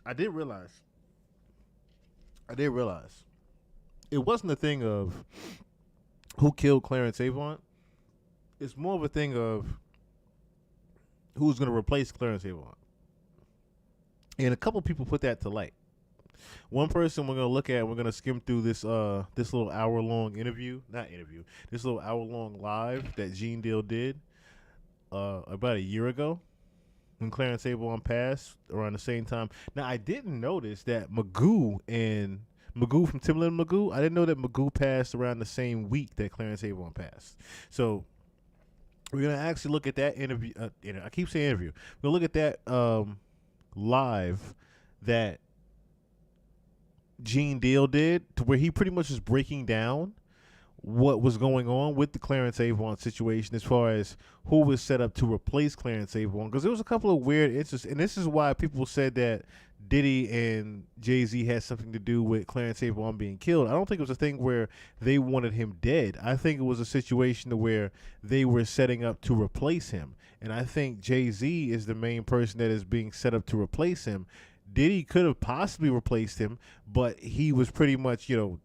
I did realize. I did realize it wasn't a thing of who killed Clarence Avant. It's more of a thing of who's going to replace Clarence Avant. And a couple people put that to light. One person we're gonna look at, we're gonna skim through this little hour long interview, not interview, this little hour long live that Gene Deal did about a year ago when Clarence Avant passed around the same time. Now I didn't notice that Magoo from Timbaland and Magoo, I didn't know that Magoo passed around the same week that Clarence Avant passed. So we're gonna actually look at that interview. I keep saying interview. We're gonna look at that live that Gene Deal did, to where he pretty much is breaking down what was going on with the Clarence Avant situation as far as who was set up to replace Clarence Avant. Because there was a couple of weird instances, and this is why people said that Diddy and JayZ had something to do with Clarence Avant being killed. I don't think it was a thing where they wanted him dead. I think it was a situation to where they were setting up to replace him. And I think JayZ is the main person that is being set up to replace him. Diddy could have possibly replaced him, but he was pretty much, too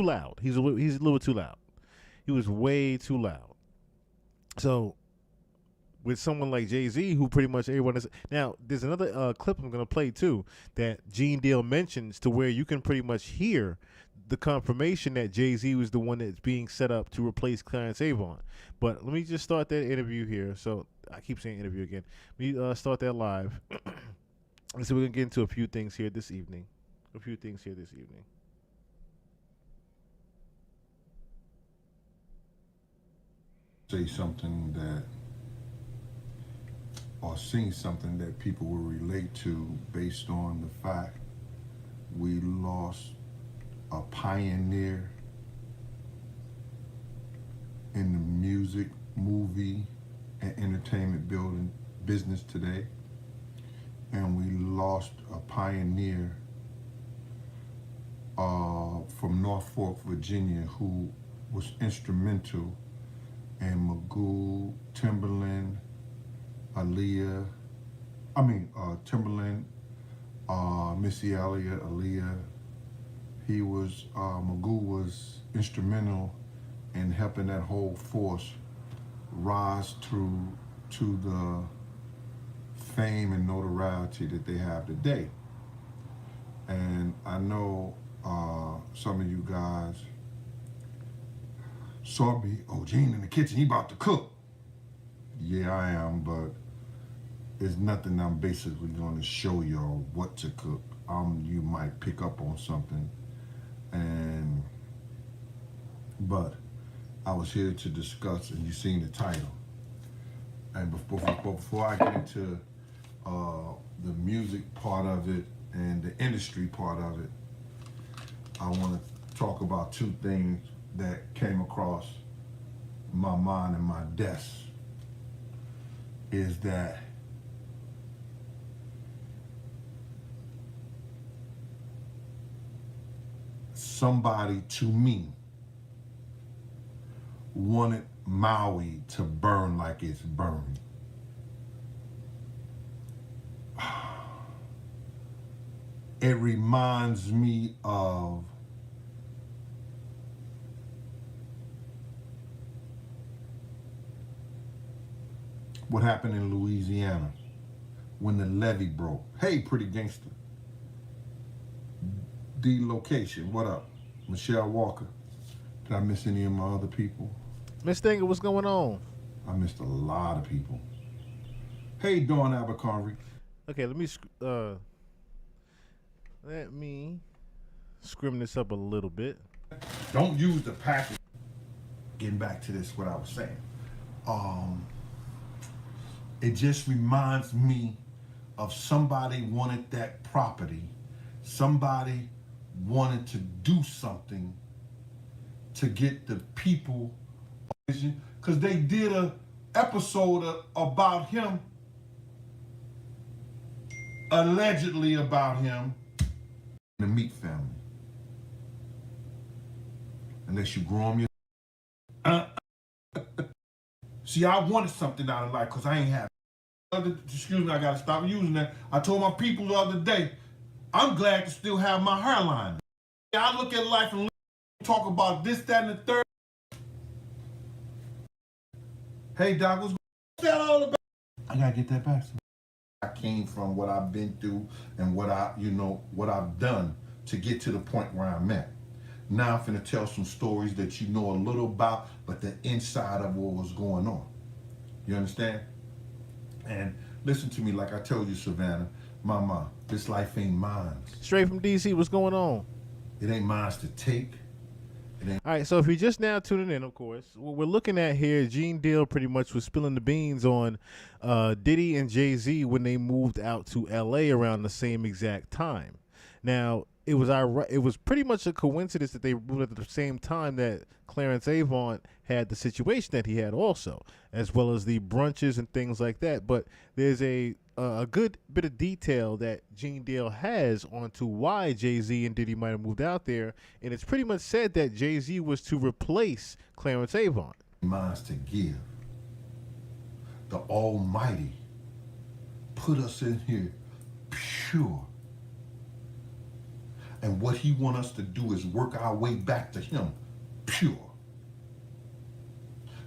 loud. He's a little too loud. He was way too loud. So with someone like JayZ, who pretty much everyone is now, there's another clip I'm gonna play too that Gene Deal mentions, to where you can pretty much hear the confirmation that JayZ was the one that's being set up to replace Clarence Avant. But let me just start that interview here. So I keep saying interview again. Let me start that live. And so we're gonna get into a few things here this evening. Say something that, or sing something that people will relate to, based on the fact we lost a pioneer in the music, movie, and entertainment building business today. And we lost a pioneer from Norfolk, Virginia, who was instrumental in Magoo, Timbaland, Aaliyah, Timbaland, Missy Elliott, Aaliyah. Magoo was instrumental in helping that whole force rise to the fame and notoriety that they have today. And I know some of you guys saw me, oh, Gene in the kitchen, he about to cook. Yeah, I am, but there's nothing I'm basically gonna show y'all what to cook. You might pick up on something, but I was here to discuss, and you've seen the title. And before I get into the music part of it and the industry part of it, I want to talk about two things that came across my mind and my desk. Is that somebody, to me, wanted Maui to burn like it's burning. It reminds me of what happened in Louisiana when the levee broke. Hey, pretty gangster. D-Location, what up? Michelle Walker. Did I miss any of my other people? Miss Stinger, what's going on? I missed a lot of people. Hey, Dawn Abercrombie. Okay, let me scrim this up a little bit. Don't use the package. Getting back to this, what I was saying. It just reminds me of somebody wanted that property. Somebody wanted to do something to get the people, because they did a episode about him, allegedly about him, the Meat family. Unless you grow them your... See, I wanted something out of life because I ain't have Excuse me, I gotta stop using that. I told my people the other day, I'm glad to still have my hairline. I look at life and talk about this, that, and the third. Hey, Doc, what's that all about? I gotta get that back. I came from, what I've been through, and what I've done to get to the point where I'm at. Now I'm finna tell some stories that you know a little about, but the inside of what was going on. You understand? And listen to me, like I told you, Savannah, Mama, this life ain't mine. Straight from DC, what's going on? It ain't mine to take. All right, so if you're just now tuning in, of course, what we're looking at here, Gene Deal pretty much was spilling the beans on Diddy and JayZ when they moved out to LA around the same exact time. Now, it was pretty much a coincidence that they moved at the same time that Clarence Avant had the situation that he had also, as well as the brunches and things like that. But there's a good bit of detail that Gene Deal has onto why JayZ and Diddy might have moved out there, and it's pretty much said that JayZ was to replace Clarence Avant. Minds to give. The Almighty put us in here pure. And what he wants us to do is work our way back to him pure.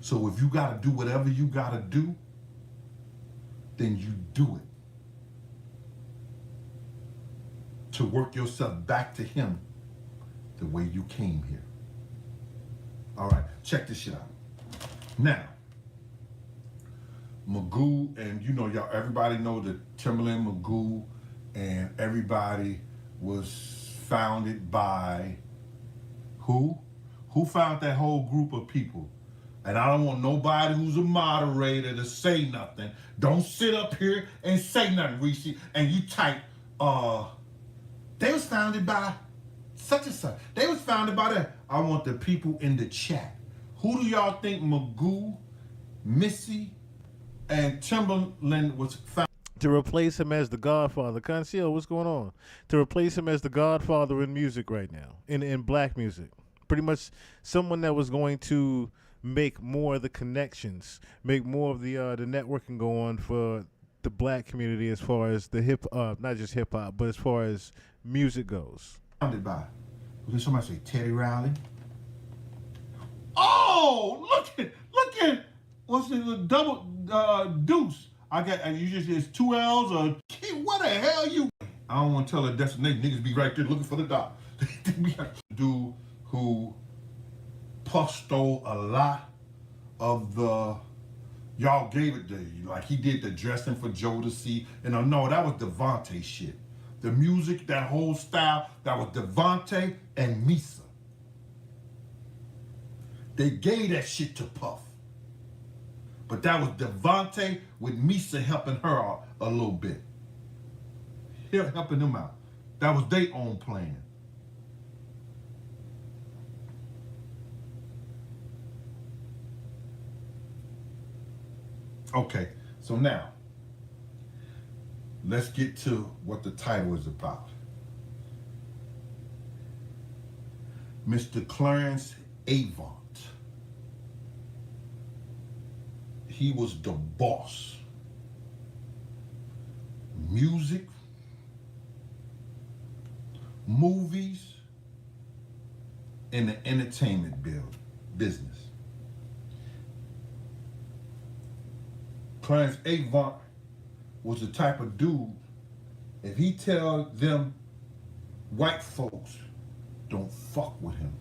So if you got to do whatever you got to do, then you do it. To work yourself back to him the way you came here. All right, check this shit out. Now, Magoo, and you know, y'all, everybody know that Timberland Magoo and everybody was founded by who? Who found that whole group of people? And I don't want nobody who's a moderator to say nothing. Don't sit up here and say nothing, Reese. And you type, they was founded by such and such. They was founded by that. I want the people in the chat. Who do y'all think Magoo, Missy, and Timberland was founded? To replace him as the Godfather. Conceal, what's going on? To replace him as the Godfather in music right now, in black music. Pretty much someone that was going to make more of the connections, make more of the networking go on for the black community as far as the not just hip hop, but as far as music goes. Founded by, did somebody say Teddy Riley? Oh, look at, what's the double deuce? It's 2 L's or, what the hell you? I don't want to tell her destination. Niggas be right there looking for the dot. Dude who Puff stole a lot of the, y'all gave it to you. Like he did the dressing for Jodeci. And no, that was Devontae shit. The music, that whole style, that was Devontae and Misa. They gave that shit to Puff. But that was Devontae with Misa helping her out a little bit. Helping them out. That was their own plan. Okay, so now, let's get to what the title is about. Mr. Clarence Avant. He was the boss. Music, movies, and the entertainment business. Clarence Avant was the type of dude, if he tell them white folks don't fuck with him,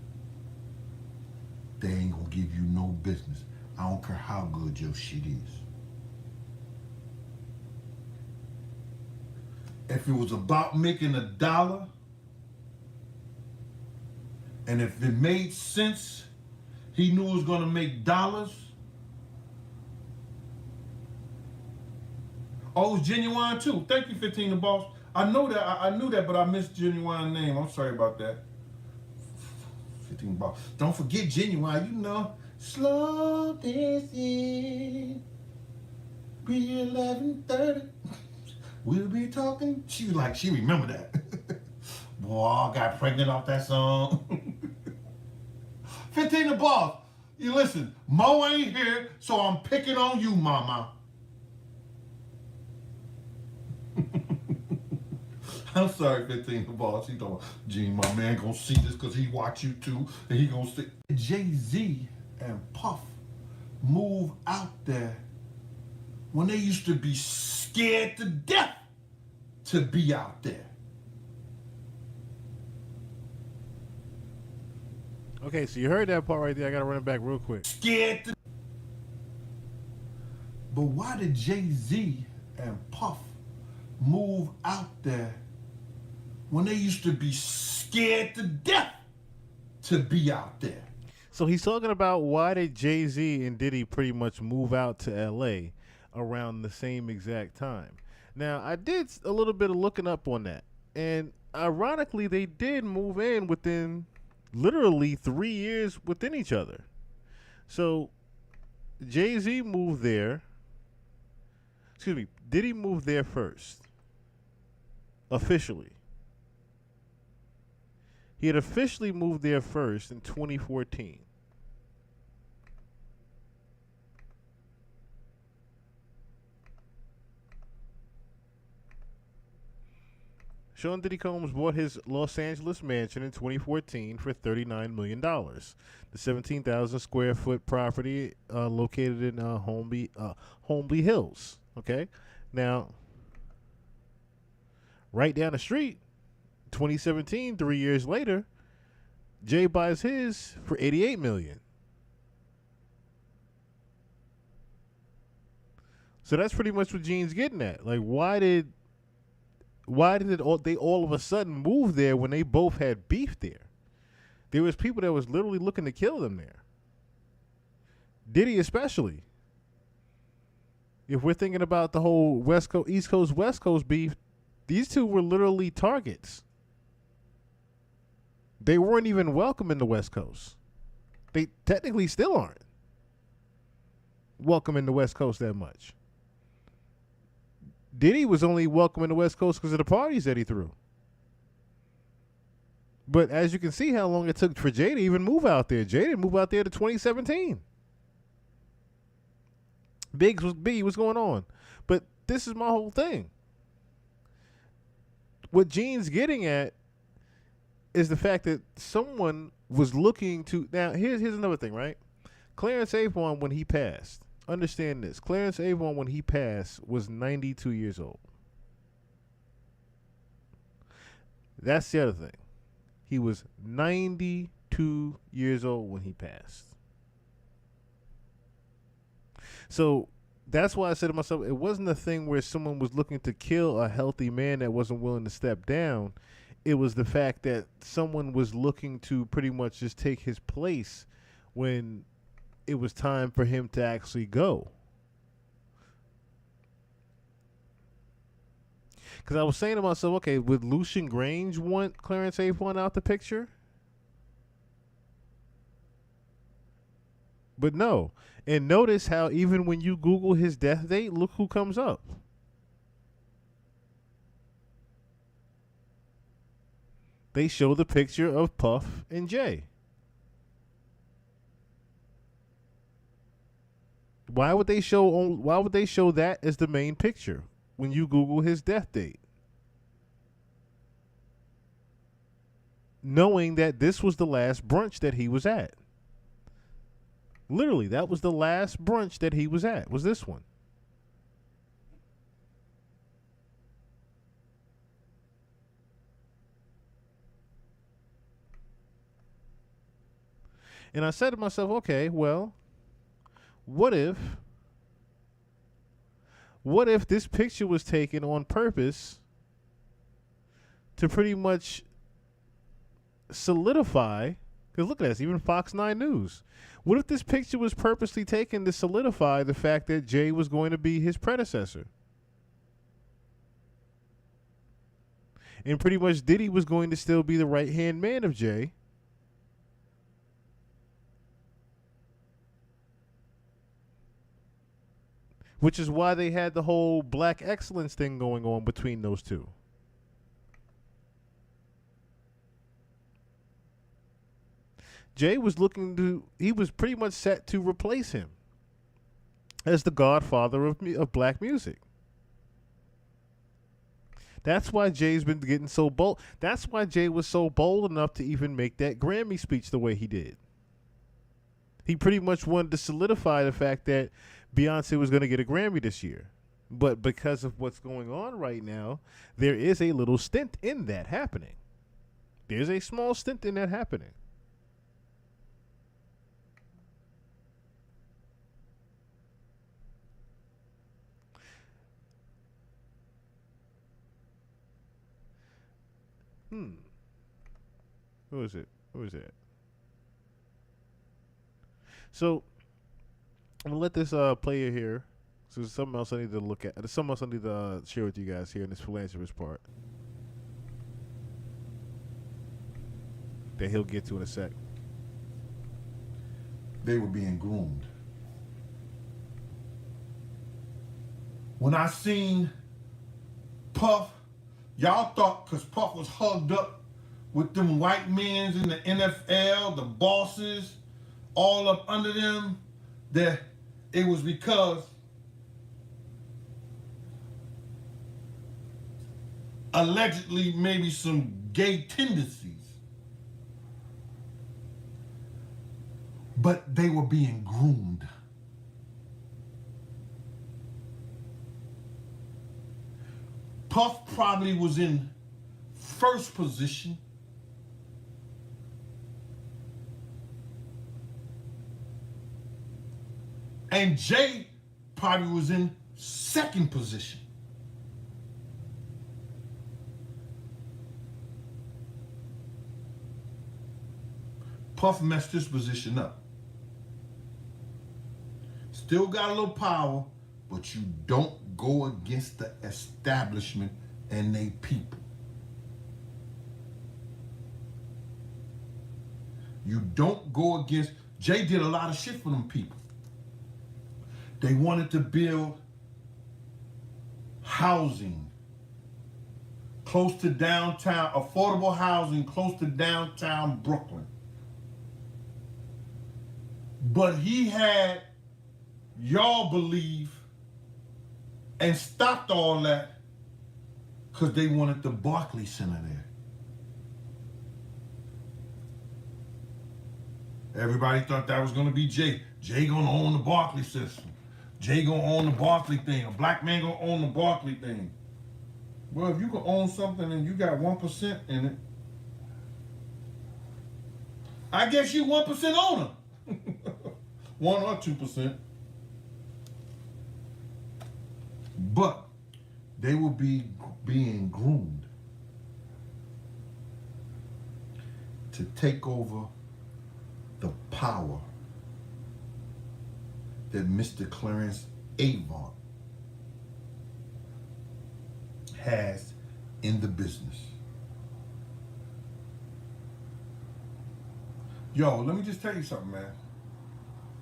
they ain't gonna give you no business. I don't care how good your shit is. If it was about making $1, and if it made sense, he knew it was gonna make dollars. Oh, it's Genuine too. Thank you, 15 the boss. I know that. I knew that, but I missed Genuine name. I'm sorry about that. 15 the boss. Don't forget Genuine. You know, slow this in. Be 11:30. We'll be talking. She was like, she remember that. Boy, I got pregnant off that song. 15 the boss. You listen, Mo ain't here, so I'm picking on you, mama. I'm sorry, 15 the boss. He don't. Gene, my man, gonna see this because he watch you too, and he gonna see. JayZ and Puff move out there when they used to be scared to death to be out there. Okay, so you heard that part right there. I gotta run it back real quick. Scared to. But why did JayZ and Puff move out there when they used to be scared to death to be out there? So he's talking about why did JayZ and Diddy pretty much move out to LA around the same exact time. Now, I did a little bit of looking up on that. And ironically, they did move in within literally 3 years within each other. So JayZ moved there. Excuse me, Diddy moved there first. Officially. He had officially moved there first in 2014. Sean Diddy Combs bought his Los Angeles mansion in 2014 for $39 million. The 17,000 square foot property located in Holmby Hills. Okay? Now, right down the street, 2017, 3 years later, Jay buys his for $88 million. So that's pretty much what Gene's getting at. Like, why did they all of a sudden move there when they both had beef there? There was people that was literally looking to kill them there. Diddy especially. If we're thinking about the whole West Coast, East Coast, West Coast beef, these two were literally targets. They weren't even welcome in the West Coast. They technically still aren't welcome in the West Coast that much. Diddy was only welcome in the West Coast because of the parties that he threw. But as you can see how long it took for Jay to even move out there. Jay didn't move out there to 2017. Biggie, what's going on? But this is my whole thing. What Gene's getting at is the fact that someone was looking to... Now, here's another thing, right? Clarence Avant, when he passed, understand this. Clarence Avant, when he passed, was 92 years old. That's the other thing. He was 92 years old when he passed. So that's why I said to myself, it wasn't a thing where someone was looking to kill a healthy man that wasn't willing to step down. It was the fact that someone was looking to pretty much just take his place when it was time for him to actually go. Because I was saying to myself, okay, would Lucian Grange want Clarence Avant out the picture? But no. And notice how even when you Google his death date, look who comes up. They show the picture of Puff and Jay. Why would they show that as the main picture when you Google his death date? Knowing that this was the last brunch that he was at. Literally, that was the last brunch that he was at, was this one. And I said to myself, okay, well, what if this picture was taken on purpose to pretty much solidify, because look at this, even Fox 9 News. What if this picture was purposely taken to solidify the fact that Jay was going to be his predecessor? And pretty much Diddy was going to still be the right-hand man of Jay. Which is why they had the whole black excellence thing going on between those two. Jay was he was pretty much set to replace him as the godfather of black music. That's why Jay's been getting so bold. That's why Jay was so bold enough to even make that Grammy speech the way he did. He pretty much wanted to solidify the fact that Beyonce was going to get a Grammy this year. But because of what's going on right now, there is a little stint in that happening. There's a small stint in that happening. Who is it? Who is that? So I'm gonna let this player here. So there's something else I need to look at. There's something else I need to share with you guys here in this philanthropist part that he'll get to in a sec. They were being groomed. When I seen Puff, y'all thought because Puff was hugged up with them white men in the NFL, the bosses, all up under them, that it was because allegedly maybe some gay tendencies. But they were being groomed. Puff probably was in first position. And Jay probably was in second position. Puff messed this position up. Still got a little power, but you don't go against the establishment and they people. You don't go against. Jay did a lot of shit for them people. They wanted to build housing close to downtown, affordable housing close to downtown Brooklyn. But he had y'all believe and stopped all that because they wanted the Barclays Center there. Everybody thought that was going to be Jay. Jay going to own the Barclays system. Jay going to own the Barclay thing. A black man going to own the Barclay thing. Well, if you can own something and you got 1% in it, I guess you 1% owner. 1 or 2%. But they will be being groomed to take over the power that Mr. Clarence Avant has in the business. Yo, let me just tell you something, man.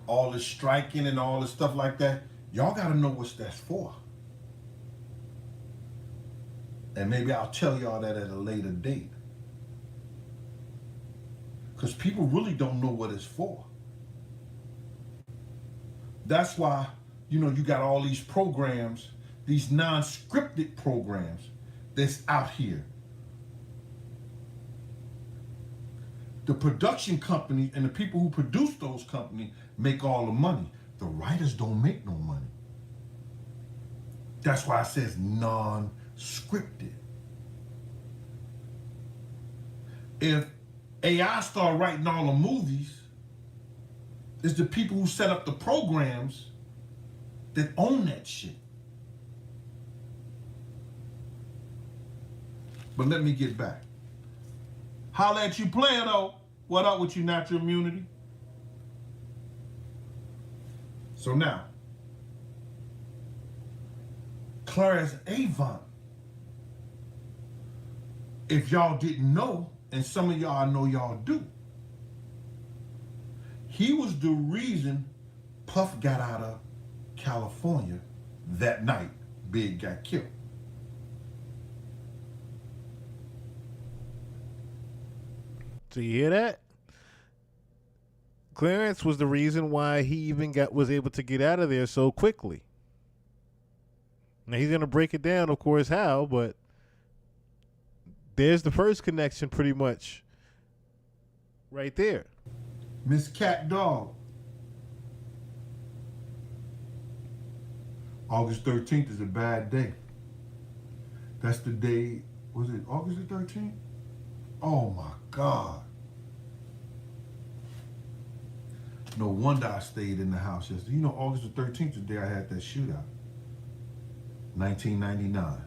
All this striking and all this stuff like that, y'all gotta know what that's for. And maybe I'll tell y'all that at a later date. Because people really don't know what it's for. That's why, you got all these programs, these non-scripted programs that's out here. The production company and the people who produce those companies make all the money. The writers don't make no money. That's why it says non-scripted. If AI start writing all the movies, it's the people who set up the programs that own that shit. But let me get back. Holla at you, player, though. What up with you, natural immunity? So now, Clarence Avant, if y'all didn't know, and some of y'all know y'all do, he was the reason Puff got out of California that night Big got killed. So you hear that? Clarence was the reason why he even was able to get out of there so quickly. Now he's gonna break it down, of course, how, but there's the first connection, pretty much, right there. Miss Cat Dog. August 13th is a bad day. That's the day, was it August the 13th? Oh my God. No wonder I stayed in the house yesterday. You know, August the 13th is the day I had that shootout. 1999.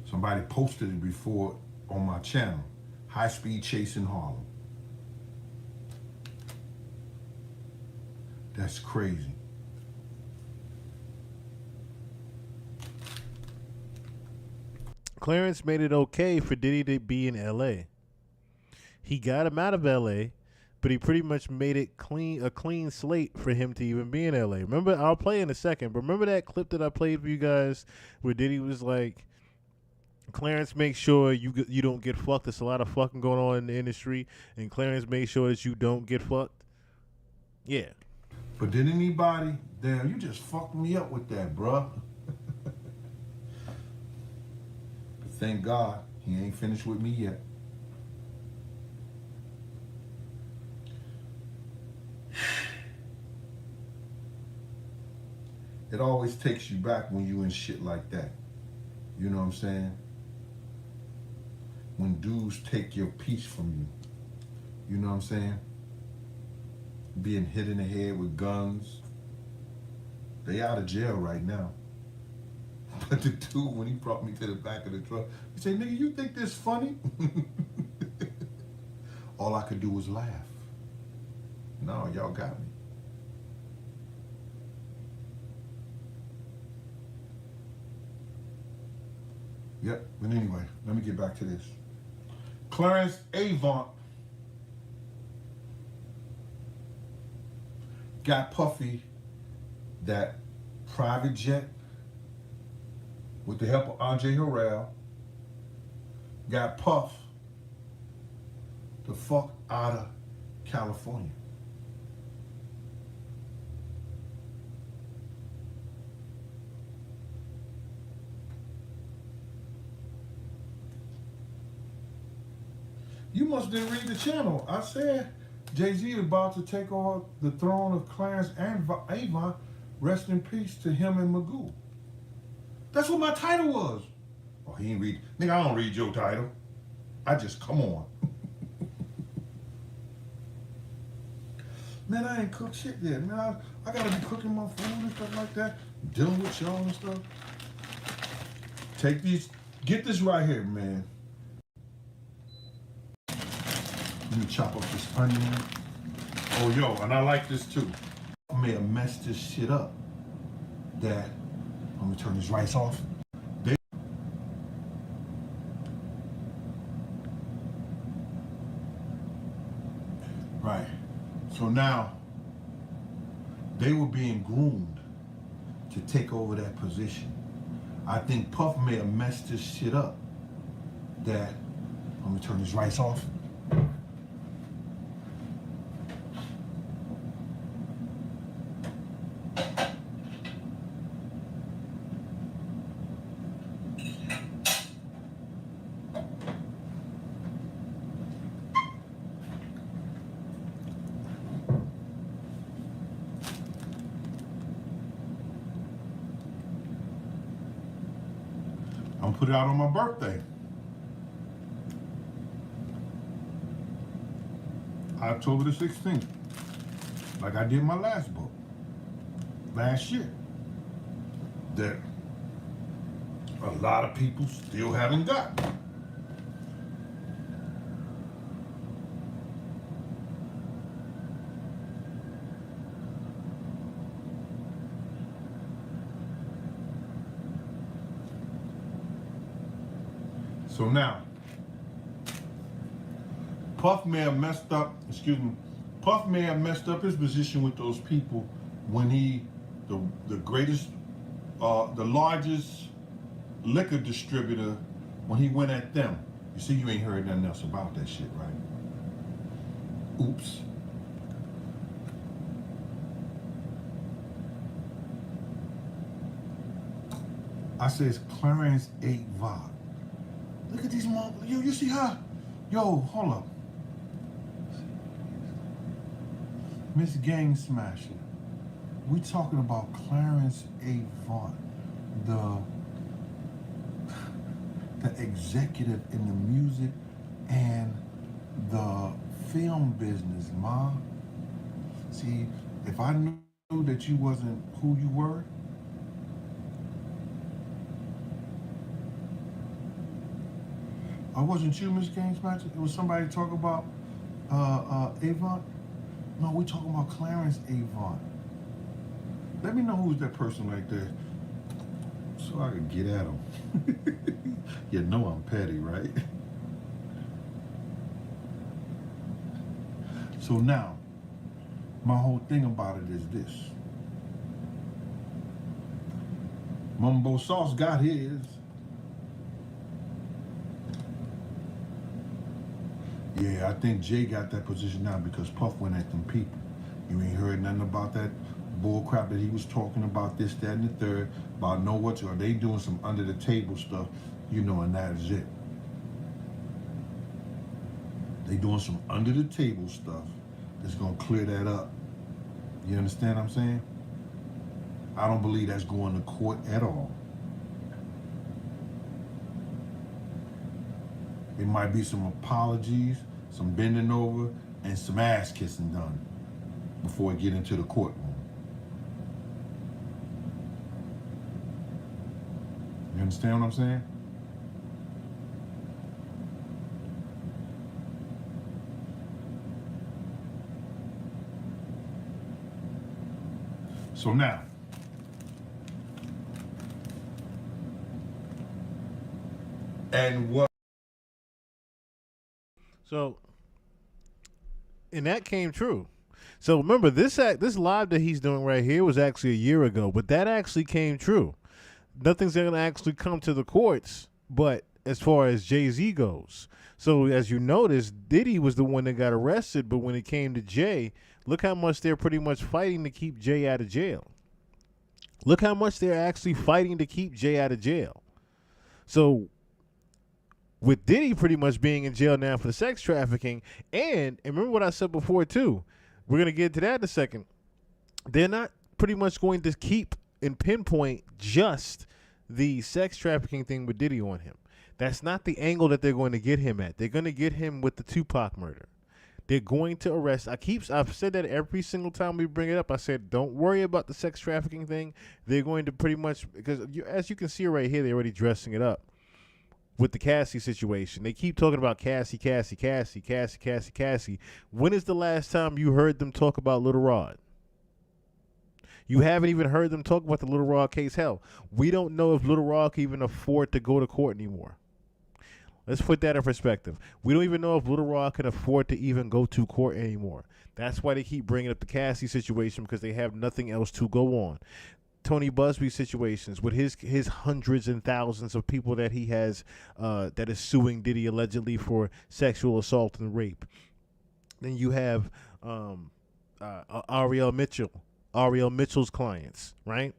Somebody posted it before on my channel. High speed chase in Harlem. That's crazy. Clarence made it okay for Diddy to be in L.A. He got him out of L.A., but he pretty much made it a clean slate for him to even be in L.A. Remember, I'll play in a second, but remember that clip that I played for you guys where Diddy was like, Clarence, make sure you don't get fucked. There's a lot of fucking going on in the industry, and Clarence made sure that you don't get fucked. Yeah. But did anybody, damn, you just fucked me up with that, bruh. But thank God he ain't finished with me yet. It always takes you back when you in shit like that. You know what I'm saying? When dudes take your peace from you. You know what I'm saying? Being hit in the head with guns. They out of jail right now. But the dude, when he brought me to the back of the truck, he said, nigga, you think this funny? All I could do was laugh. No, y'all got me. Yep, but anyway, let me get back to this. Clarence Avant got Puffy that private jet with the help of Andre Harrell, got Puff the fuck out of California. You must didn't read the channel. I said JayZ is about to take on the throne of Clarence Avant. Rest in peace to him and Magoo. That's what my title was. Oh, he ain't read. Nigga, I don't read your title. I just, come on. Man, I ain't cooked shit yet. Man, I gotta be cooking my food and stuff like that. Dealing with y'all and stuff. Take these, get this right here, man. Let me chop up this onion. Oh, yo, and I like this too. I may have messed this shit up. That, I'm gonna turn this rice off. Right. So now, they were being groomed to take over that position. I think Puff may have messed this shit up. That, I'm gonna turn this rice off. I'm gonna put it out on my birthday. October the 16th. Like I did my last book. Last year. That a lot of people still haven't got. So now, Puff may have messed up, Puff may have messed up his position with those people when he, the greatest, the largest liquor distributor, when he went at them. You see, you ain't heard nothing else about that shit, right? Oops. I says Clarence Avant. Look at these mom. Yo, you see her? Yo, hold up. Miss Gang Smasher. We talking about Clarence Avant, the executive in the music and the film business, ma. See, if I knew that you wasn't who you were, I wasn't you, Miss Gang Smasher. It was somebody talk about Avant. No, we talking about Clarence Avant. Let me know who's that person right there, so I can get at him. You know I'm petty, right? So now, my whole thing about it is this. Mumbo Sauce got his. Yeah, I think Jay got that position now because Puff went at them people. You ain't heard nothing about that bull crap that he was talking about, this, that, and the third, about know what you are. They doing some under the table stuff, you know, and that is it. They doing some under the table stuff that's gonna clear that up. You understand what I'm saying? I don't believe that's going to court at all. It might be some apologies, some bending over, and some ass kissing done before it get into the courtroom. You understand what I'm saying? So now, and what? So, and that came true. So remember, this live that he's doing right here was actually a year ago, but that actually came true. Nothing's going to actually come to the courts, but as far as JayZ goes. So as you notice, Diddy was the one that got arrested, but when it came to Jay, look how much they're pretty much fighting to keep Jay out of jail. Look how much they're actually fighting to keep Jay out of jail. So with Diddy pretty much being in jail now for the sex trafficking, and remember what I said before too, we're going to get to that in a second. They're not pretty much going to keep and pinpoint just the sex trafficking thing with Diddy on him. That's not the angle that they're going to get him at. They're going to get him with the Tupac murder. They're going to arrest. I've said that every single time we bring it up. I said, don't worry about the sex trafficking thing. They're going to pretty much, because as you can see right here, they're already dressing it up with the Cassie situation. They keep talking about Cassie. When is the last time you heard them talk about Little Rod? You haven't even heard them talk about the Little Rod case. Hell, we don't know if Little Rod can even afford to go to court anymore. Let's put that in perspective. We don't even know if Little Rod can afford to even go to court anymore. That's why they keep bringing up the Cassie situation, because they have nothing else to go on. Tony Busby situations with his hundreds and thousands of people that he has that is suing Diddy allegedly for sexual assault and rape. Then you have Ariel Mitchell's clients, right?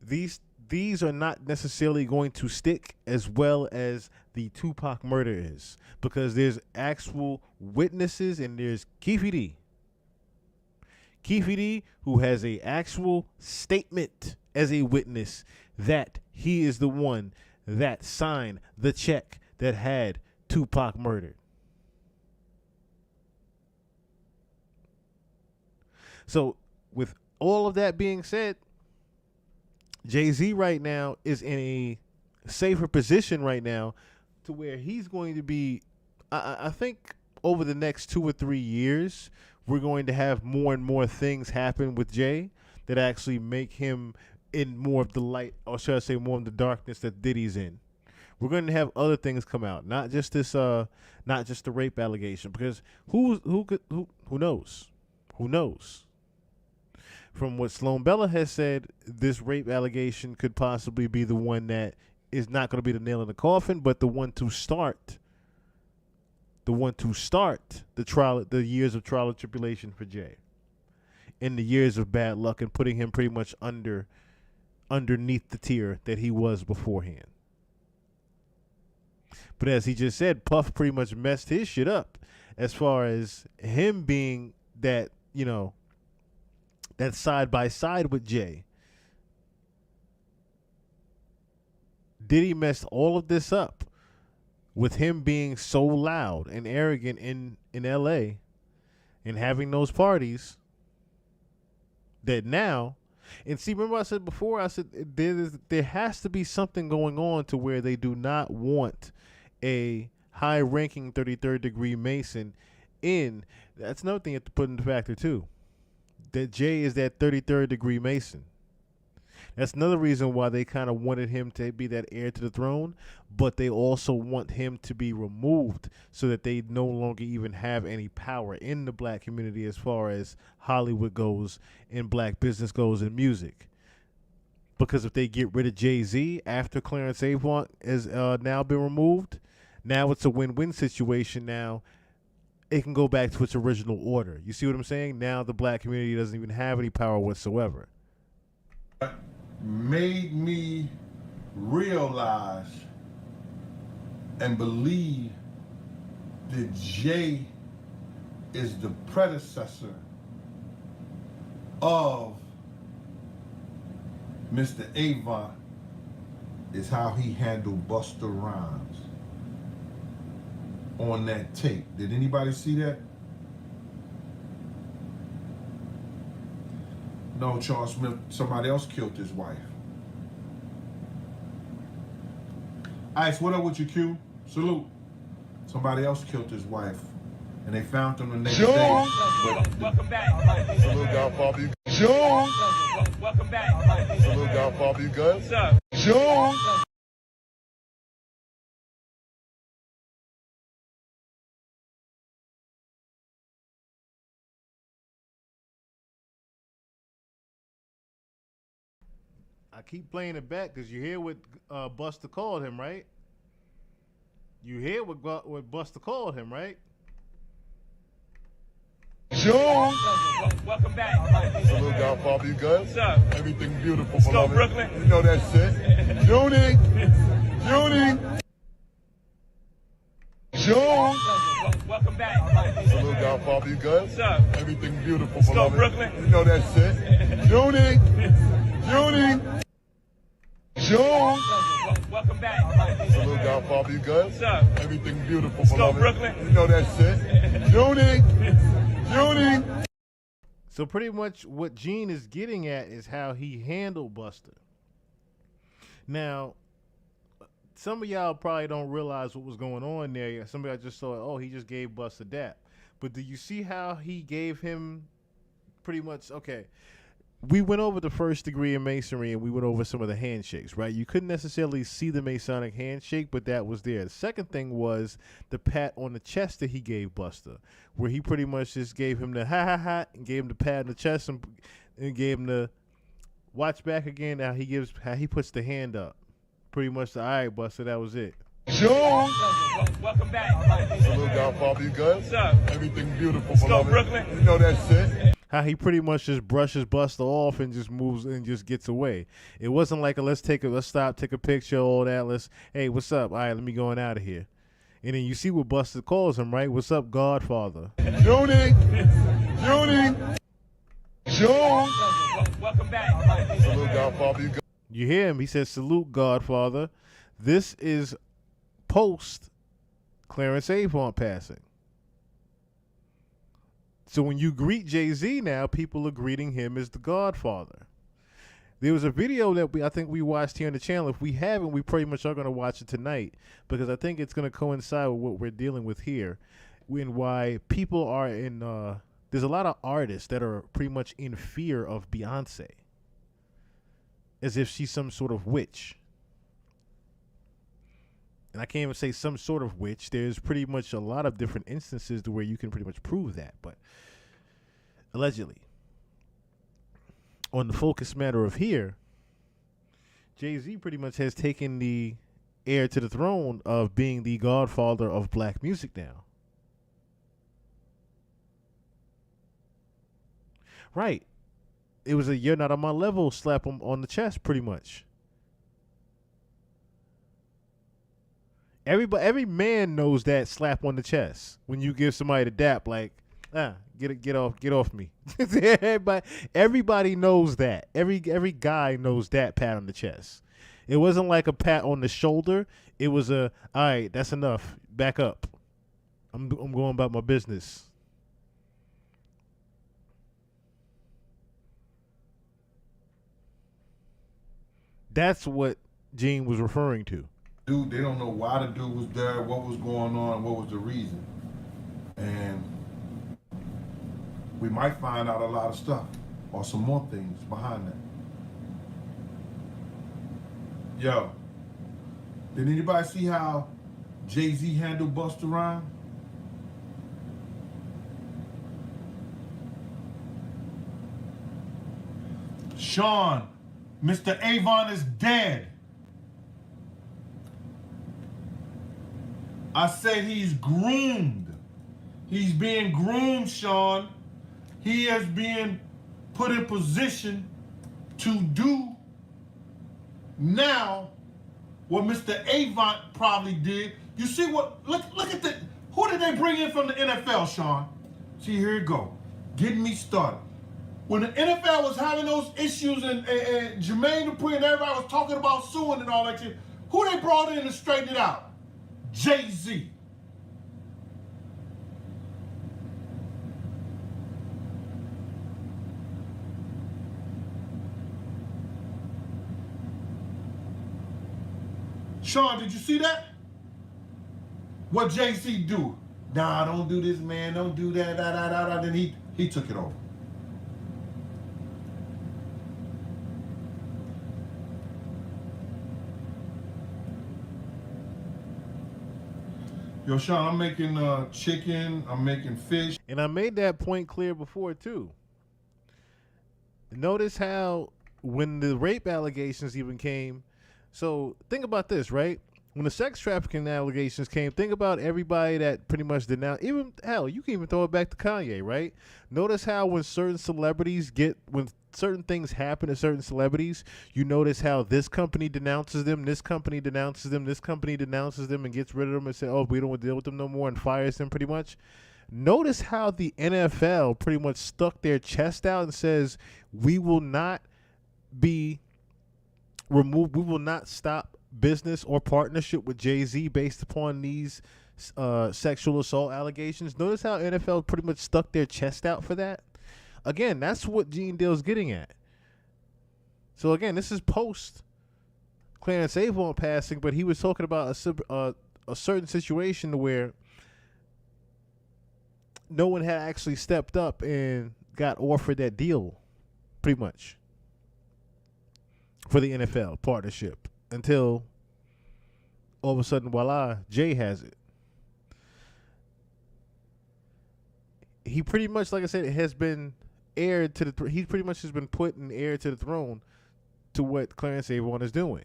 These are not necessarily going to stick as well as the Tupac murder is, because there's actual witnesses, and there's Keefe D. Keefe D, who has a actual statement as a witness that he is the one that signed the check that had Tupac murdered. So with all of that being said, JayZ right now is in a safer position right now to where he's going to be, I think over the next 2 or 3 years, we're going to have more and more things happen with Jay that actually make him in more of the light, or should I say more of the darkness that Diddy's in. We're going to have other things come out, not just this, not just the rape allegation, because who knows? Who knows? From what Sloan Bella has said, this rape allegation could possibly be the one that is not going to be the nail in the coffin, but the one to start the trial, the years of trial and tribulation for Jay, and the years of bad luck and putting him pretty much under underneath the tier that he was beforehand. But as he just said, Puff pretty much messed his shit up as far as him being that, you know, that side by side with Jay. Diddy messed all of this up with him being so loud and arrogant in LA and having those parties that now, and see, remember I said before, I said there has to be something going on to where they do not want a high-ranking 33rd degree Mason in. That's another thing you have to put into factor too. That Jay is that 33rd degree Mason. That's another reason why they kind of wanted him to be that heir to the throne, but they also want him to be removed so that they no longer even have any power in the black community as far as Hollywood goes and black business goes in music. Because if they get rid of JayZ after Clarence Avant has now been removed, now it's a win-win situation. Now it can go back to its original order. You see what I'm saying? Now the black community doesn't even have any power whatsoever. Made me realize and believe that Jay is the predecessor of Mr. Avant is how he handled Busta Rhymes on that tape. Did anybody see that? No, Charles Smith, somebody else killed his wife. Ice, what up with you, Q? Salute. Somebody else killed his wife. And they found him the next day. Welcome back. Salute, Godfather, you good? Welcome back. Salute, Godfather, you good? What's up? I keep playing it back because you hear what Busta called him, right? You hear what Busta called him, right? Welcome back. Salute, Godfather, you good? What's up? Everything beautiful, Let's go, beloved. Brooklyn. You know that shit. Junie! Welcome back. Salute, Godfather, you good? What's up? Everything beautiful, Let's go, beloved. Brooklyn. You know that shit. Junie! Welcome back. Salute, Godfather, you good? What's up? Everything beautiful, Let's go, beloved. Brooklyn. You know that shit. Junie! So pretty much what Gene is getting at is how he handled Busta. Now, some of y'all probably don't realize what was going on there. Some of y'all just saw, oh, he just gave Busta dap. But do you see how he gave him pretty much, okay, we went over the first degree in Masonry and we went over some of the handshakes, right? You couldn't necessarily see the Masonic handshake, but that was there. The second thing was the pat on the chest that he gave Busta, where he pretty much just gave him the ha ha ha and gave him the pat on the chest and gave him the watch back again. Now how he puts the hand up. Pretty much the all right, Busta, that was it. Welcome back. Salute, Godfather, you good? What's up? Everything beautiful, Let's go, beloved. Brooklyn. You know that shit. How he pretty much just brushes Busta off and just moves and just gets away. It wasn't like let's stop, take a picture, all that. Hey, what's up? All right, let me go on out of here. And then you see what Busta calls him, right? What's up, Godfather? Junie! Welcome back. Salute, Godfather, you good? You hear him? He says, salute, Godfather. This is post Clarence Avant passing. So when you greet JayZ now, people are greeting him as the Godfather. There was a video that I think we watched here on the channel. If we haven't, we pretty much are going to watch it tonight because I think it's going to coincide with what we're dealing with here and why people are in there's a lot of artists that are pretty much in fear of Beyonce as if she's some sort of witch. And I can't even say some sort of witch. There's pretty much a lot of different instances to where you can pretty much prove that. But allegedly, on the focus matter of here, JayZ pretty much has taken the heir to the throne of being the godfather of black music now. Right. it was a "you're not on my level" slap on the chest, pretty much. Every man knows that slap on the chest when you give somebody the dap, like, get off me. everybody knows that. Every guy knows that pat on the chest. It wasn't like a pat on the shoulder. It was all right, that's enough. Back up. I'm going about my business. That's what Gene was referring to. Dude, they don't know why the dude was there, what was going on, what was the reason. And we might find out a lot of stuff or some more things behind that. Yo, did anybody see how JayZ handled Busta Rhymes? Sean, Mr. Avant is dead. I said he's groomed. He's being groomed, Sean. He is being put in position to do now what Mr. Avant probably did. You see what, look at the, who did they bring in from the NFL, Sean? See, here you go. Getting me started. When the NFL was having those issues and Jermaine Dupri and everybody was talking about suing and all that shit, who they brought in to straighten it out? JayZ. Sean, did you see that? What JayZ do? Nah, don't do this, man. Don't do that. Then he took it over. Yo, Sean, I'm making chicken. I'm making fish. And I made that point clear before, too. Notice how when the rape allegations even came, so think about this, right? When the sex trafficking allegations came, think about everybody that pretty much denounced. Even, hell, you can even throw it back to Kanye, right? Notice how when certain celebrities when certain things happen to certain celebrities, you notice how this company denounces them, this company denounces them, this company denounces them and gets rid of them and say, oh, we don't want to deal with them no more, and fires them pretty much. Notice how the NFL pretty much stuck their chest out and says, we will not be removed, we will not stop business or partnership with JayZ based upon these sexual assault allegations. Notice how NFL pretty much stuck their chest out for that. Again, that's what Gene Deal's getting at. So again, this is post Clarence Avant passing, but he was talking about a certain situation where no one had actually stepped up and got offered that deal, pretty much, for the NFL partnership until all of a sudden, voila, Jay has it. He pretty much, like I said, has been aired to the. He pretty much has been put in heir to the throne to what Clarence Avant is doing.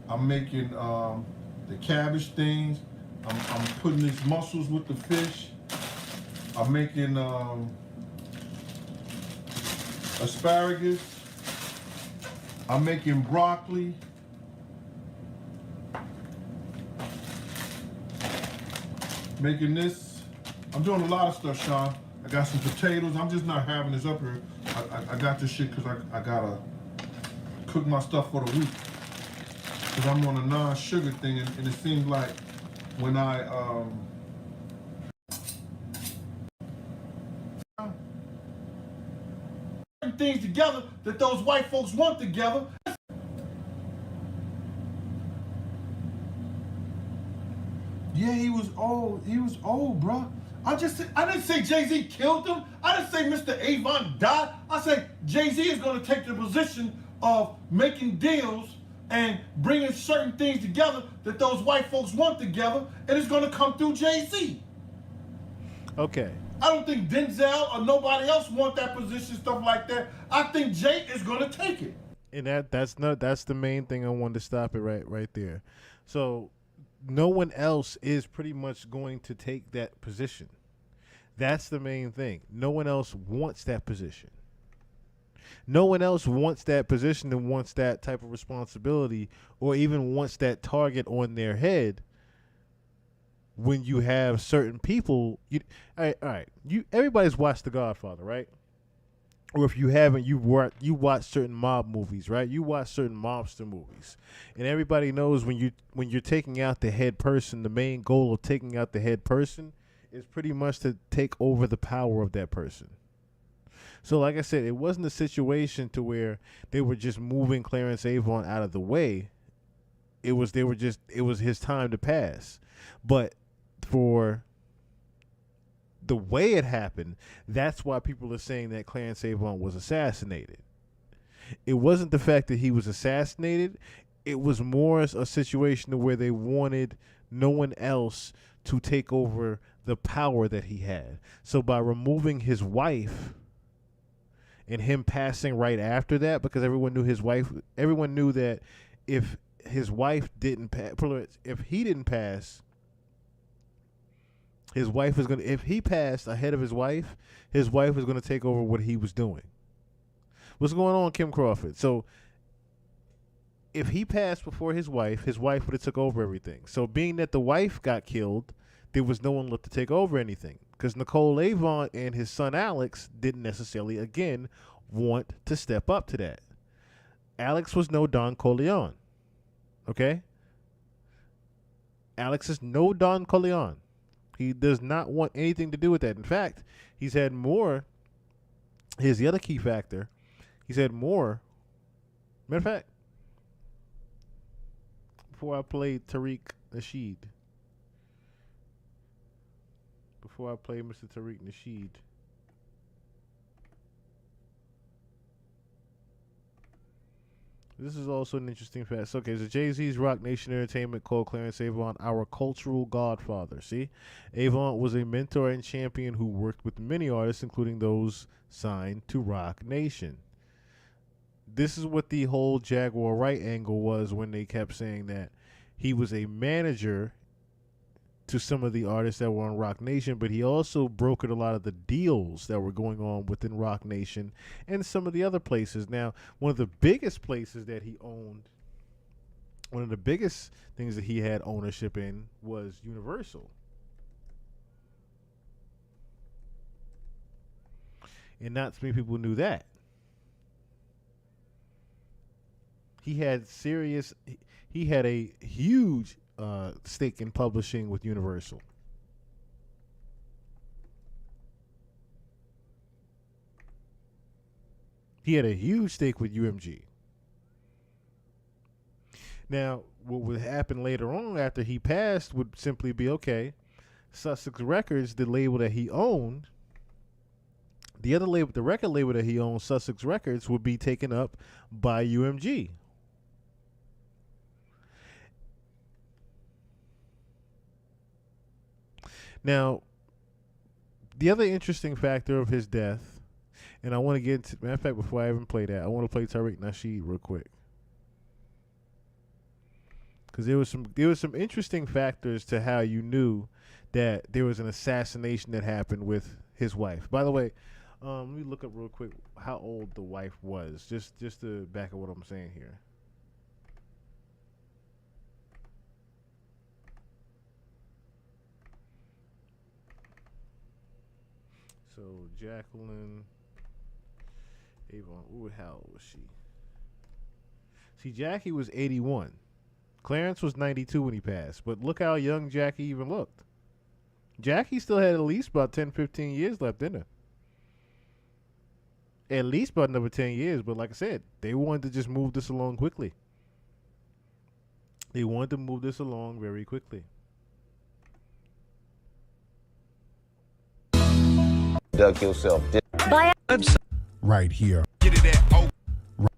I'm making the cabbage things. I'm putting these mussels with the fish. I'm making asparagus. I'm making broccoli. Making this. I'm doing a lot of stuff, Sean. I got some potatoes. I'm just not having this up here. I got this shit because I gotta cook my stuff for the week. Because I'm on a non-sugar thing, and it seems like when I things together that those white folks want together. Yeah, he was old. He was old, bro. I didn't say JayZ killed him. I didn't say Mr. Avant died. I said JayZ is going to take the position of making deals and bringing certain things together that those white folks want together, and it's going to come through JayZ. Okay. I don't think Denzel or nobody else want that position, stuff like that. I think Jay is going to take it. And that's the main thing I wanted to stop it right there. So no one else is pretty much going to take that position. That's the main thing. No one else wants that position. No one else wants that position and wants that type of responsibility or even wants that target on their head when you have certain people. All right. Everybody's watched The Godfather, right? Or if you haven't, you watch certain mob movies, right? You watch certain mobster movies, and everybody knows when you're taking out the head person, the main goal of taking out the head person is pretty much to take over the power of that person. So, like I said, it wasn't a situation to where they were just moving Clarence Avant out of the way. It was his time to pass, but for the way it happened, that's why people are saying that Clarence Avant was assassinated. It wasn't the fact that he was assassinated. It was more a situation where they wanted no one else to take over the power that he had. So by removing his wife and him passing right after that, because everyone knew that if his wife didn't pass, if he didn't pass, his wife is going to, if he passed ahead of his wife is going to take over what he was doing. What's going on, Kim Crawford? So if he passed before his wife would have took over everything. So being that the wife got killed, there was no one left to take over anything because Nicole Avant and his son Alex didn't necessarily, again, want to step up to that. Alex was no Don Corleone. Okay? Alex is no Don Corleone. He does not want anything to do with that. In fact, he's had more. Here's the other key factor. He's had more. Matter of fact, before I play Tariq Nasheed, Mr. Tariq Nasheed, this is also an interesting fact. Okay, so JayZ's Roc Nation Entertainment called Clarence Avant our cultural godfather. See? Avant was a mentor and champion who worked with many artists, including those signed to Roc Nation. This is what the whole Jaguar Wright angle was when they kept saying that he was a manager to some of the artists that were on Roc Nation, but he also brokered a lot of the deals that were going on within Roc Nation and some of the other places. Now, one of the biggest places that he owned, one of the biggest things that he had ownership in was Universal. And not too many people knew that. He had a huge stake in publishing with Universal. He had a huge stake with UMG. Now, what would happen later on after he passed would simply be, okay, Sussex Records, the label that he owned, the other label, the record label that he owned, Sussex Records, would be taken up by UMG. Now, the other interesting factor of his death, and I want to get into, matter of fact, before I even play that, I want to play Tariq Nasheed real quick. Because there was some interesting factors to how you knew that there was an assassination that happened with his wife. By the way, let me look up real quick how old the wife was, just to back up what I'm saying here. So Jacqueline Avant, ooh, how old was she? See, Jackie was 81. Clarence was 92 when he passed, but look how young Jackie even looked. Jackie still had at least about 10, 15 years left in her. At least about another 10 years, but like I said, they wanted to just move this along quickly. They wanted to move this along very quickly. Duck yourself. Right here.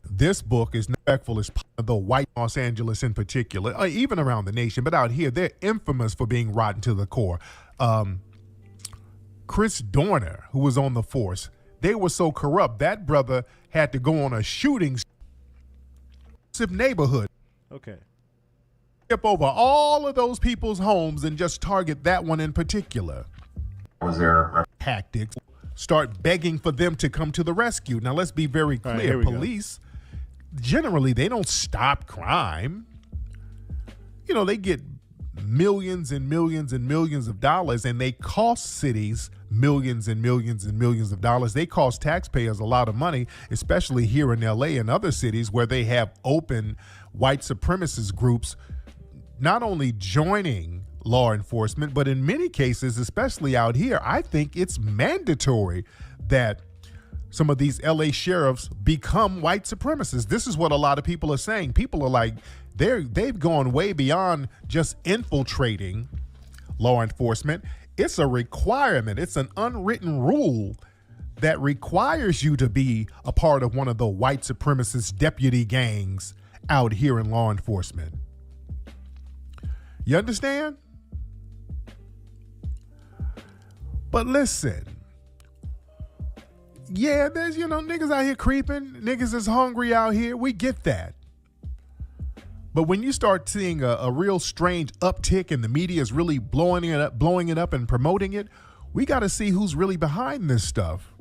This book is respectful as the white Los Angeles in particular, or even around the nation, but out here, they're infamous for being rotten to the core. Chris Dorner, who was on the force, they were so corrupt, that brother had to go on a shooting neighborhood. Okay. Skip over all of those people's homes and just target that one in particular. was their tactics, start begging for them to come to the rescue. Now, let's be very All right, clear. here we go. Police, generally, they don't stop crime. You know, they get millions and millions and millions of dollars, and they cost cities millions and millions and millions of dollars. They cost taxpayers a lot of money, especially here in LA and other cities where they have open white supremacist groups not only joining law enforcement, but in many cases, especially out here, I think it's mandatory that some of these LA sheriffs become white supremacists. This is what a lot of people are saying. People are like, they've gone way beyond just infiltrating law enforcement. It's a requirement. It's an unwritten rule that requires you to be a part of one of the white supremacist deputy gangs out here in law enforcement. You understand? But listen, yeah, there's, niggas out here creeping. Niggas is hungry out here. We get that. But when you start seeing a real strange uptick and the media is really blowing it up and promoting it, we got to see who's really behind this stuff.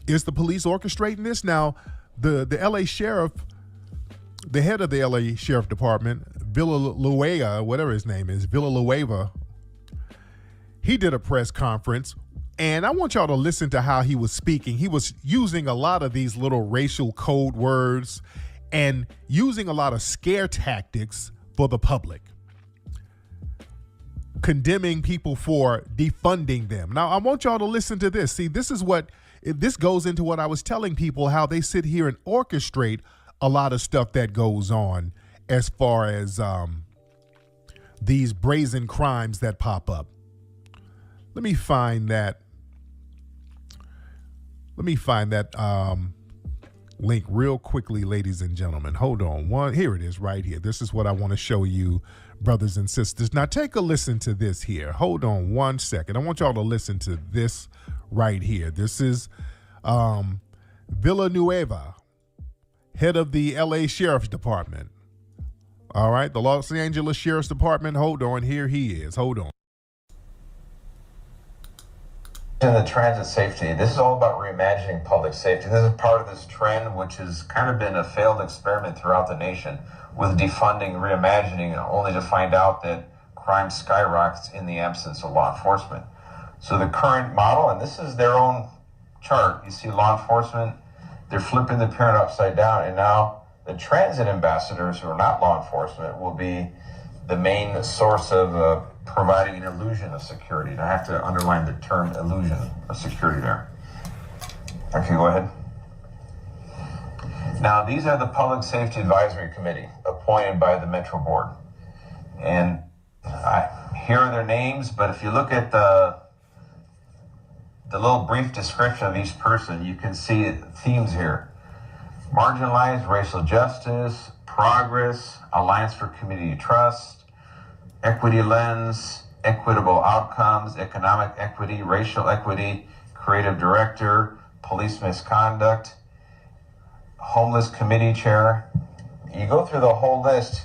Is the police orchestrating this? Now, the LA sheriff, the head of the LA Sheriff Department, Villanueva, whatever his name is, Villanueva, he did a press conference, and I want y'all to listen to how he was speaking. He was using a lot of these little racial code words and using a lot of scare tactics for the public, condemning people for defunding them. Now, I want y'all to listen to this. See, this goes into what I was telling people, how they sit here and orchestrate a lot of stuff that goes on as far as these brazen crimes that pop up. Let me find that link real quickly, ladies and gentlemen. Hold on. Here it is right here. This is what I want to show you, brothers and sisters. Now take a listen to this here. Hold on 1 second. I want y'all to listen to this right here. This is Villanueva, head of the LA Sheriff's Department. All right, the Los Angeles Sheriff's Department. Hold on. Here he is. Hold on. in the transit safety. This is all about reimagining public safety. This is part of this trend, which has kind of been a failed experiment throughout the nation with defunding, reimagining, only to find out that crime skyrockets in the absence of law enforcement. So the current model, and this is their own chart, you see law enforcement, they're flipping the pyramid upside down, and now the transit ambassadors, who are not law enforcement, will be the main source of providing an illusion of security. And I have to underline the term illusion of security there. Okay, go ahead. Now, these are the Public Safety Advisory Committee appointed by the Metro Board. And here are their names, but if you look at the little brief description of each person, you can see themes here. Marginalized, racial justice, progress, Alliance for Community Trust, equity lens, equitable outcomes, economic equity, racial equity, creative director, police misconduct, homeless committee chair. You go through the whole list.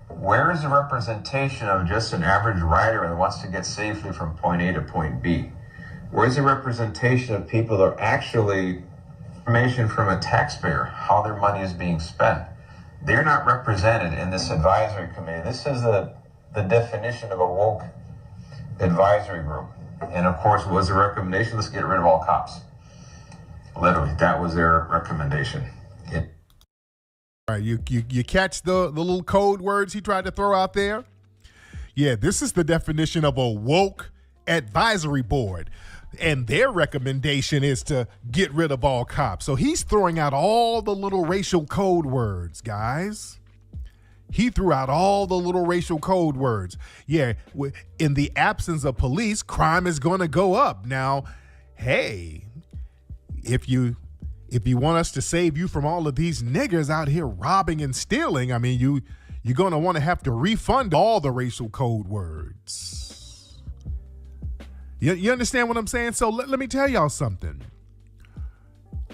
Where is the representation of just an average rider that wants to get safely from point A to point B? Where's the representation of people that are actually information from a taxpayer, how their money is being spent? They're not represented in this advisory committee. This is the definition of a woke advisory group. And of course, what was the recommendation? Let's get rid of all cops. Literally, that was their recommendation. All right, you catch the little code words he tried to throw out there? Yeah, this is the definition of a woke advisory board. And their recommendation is to get rid of all cops. So he's throwing out all the little racial code words, guys. He threw out all the little racial code words. Yeah, in the absence of police, crime is going to go up. Now, hey, if you want us to save you from all of these niggers out here robbing and stealing, I mean, you're going to want to have to refund all the racial code words. You understand what I'm saying? So let me tell y'all something.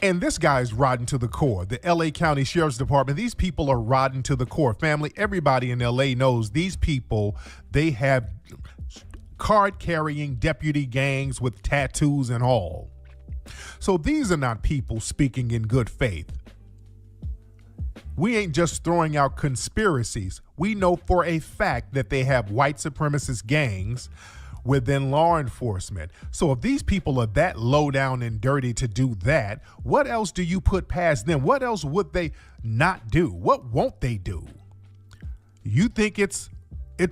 And this guy's rotten to the core. The LA County Sheriff's Department, these people are rotten to the core. Family, everybody in LA knows these people, they have card-carrying deputy gangs with tattoos and all. So these are not people speaking in good faith. We ain't just throwing out conspiracies. We know for a fact that they have white supremacist gangs within law enforcement. So if these people are that low down and dirty to do that, what else do you put past them? What else would they not do? What won't they do? You think it's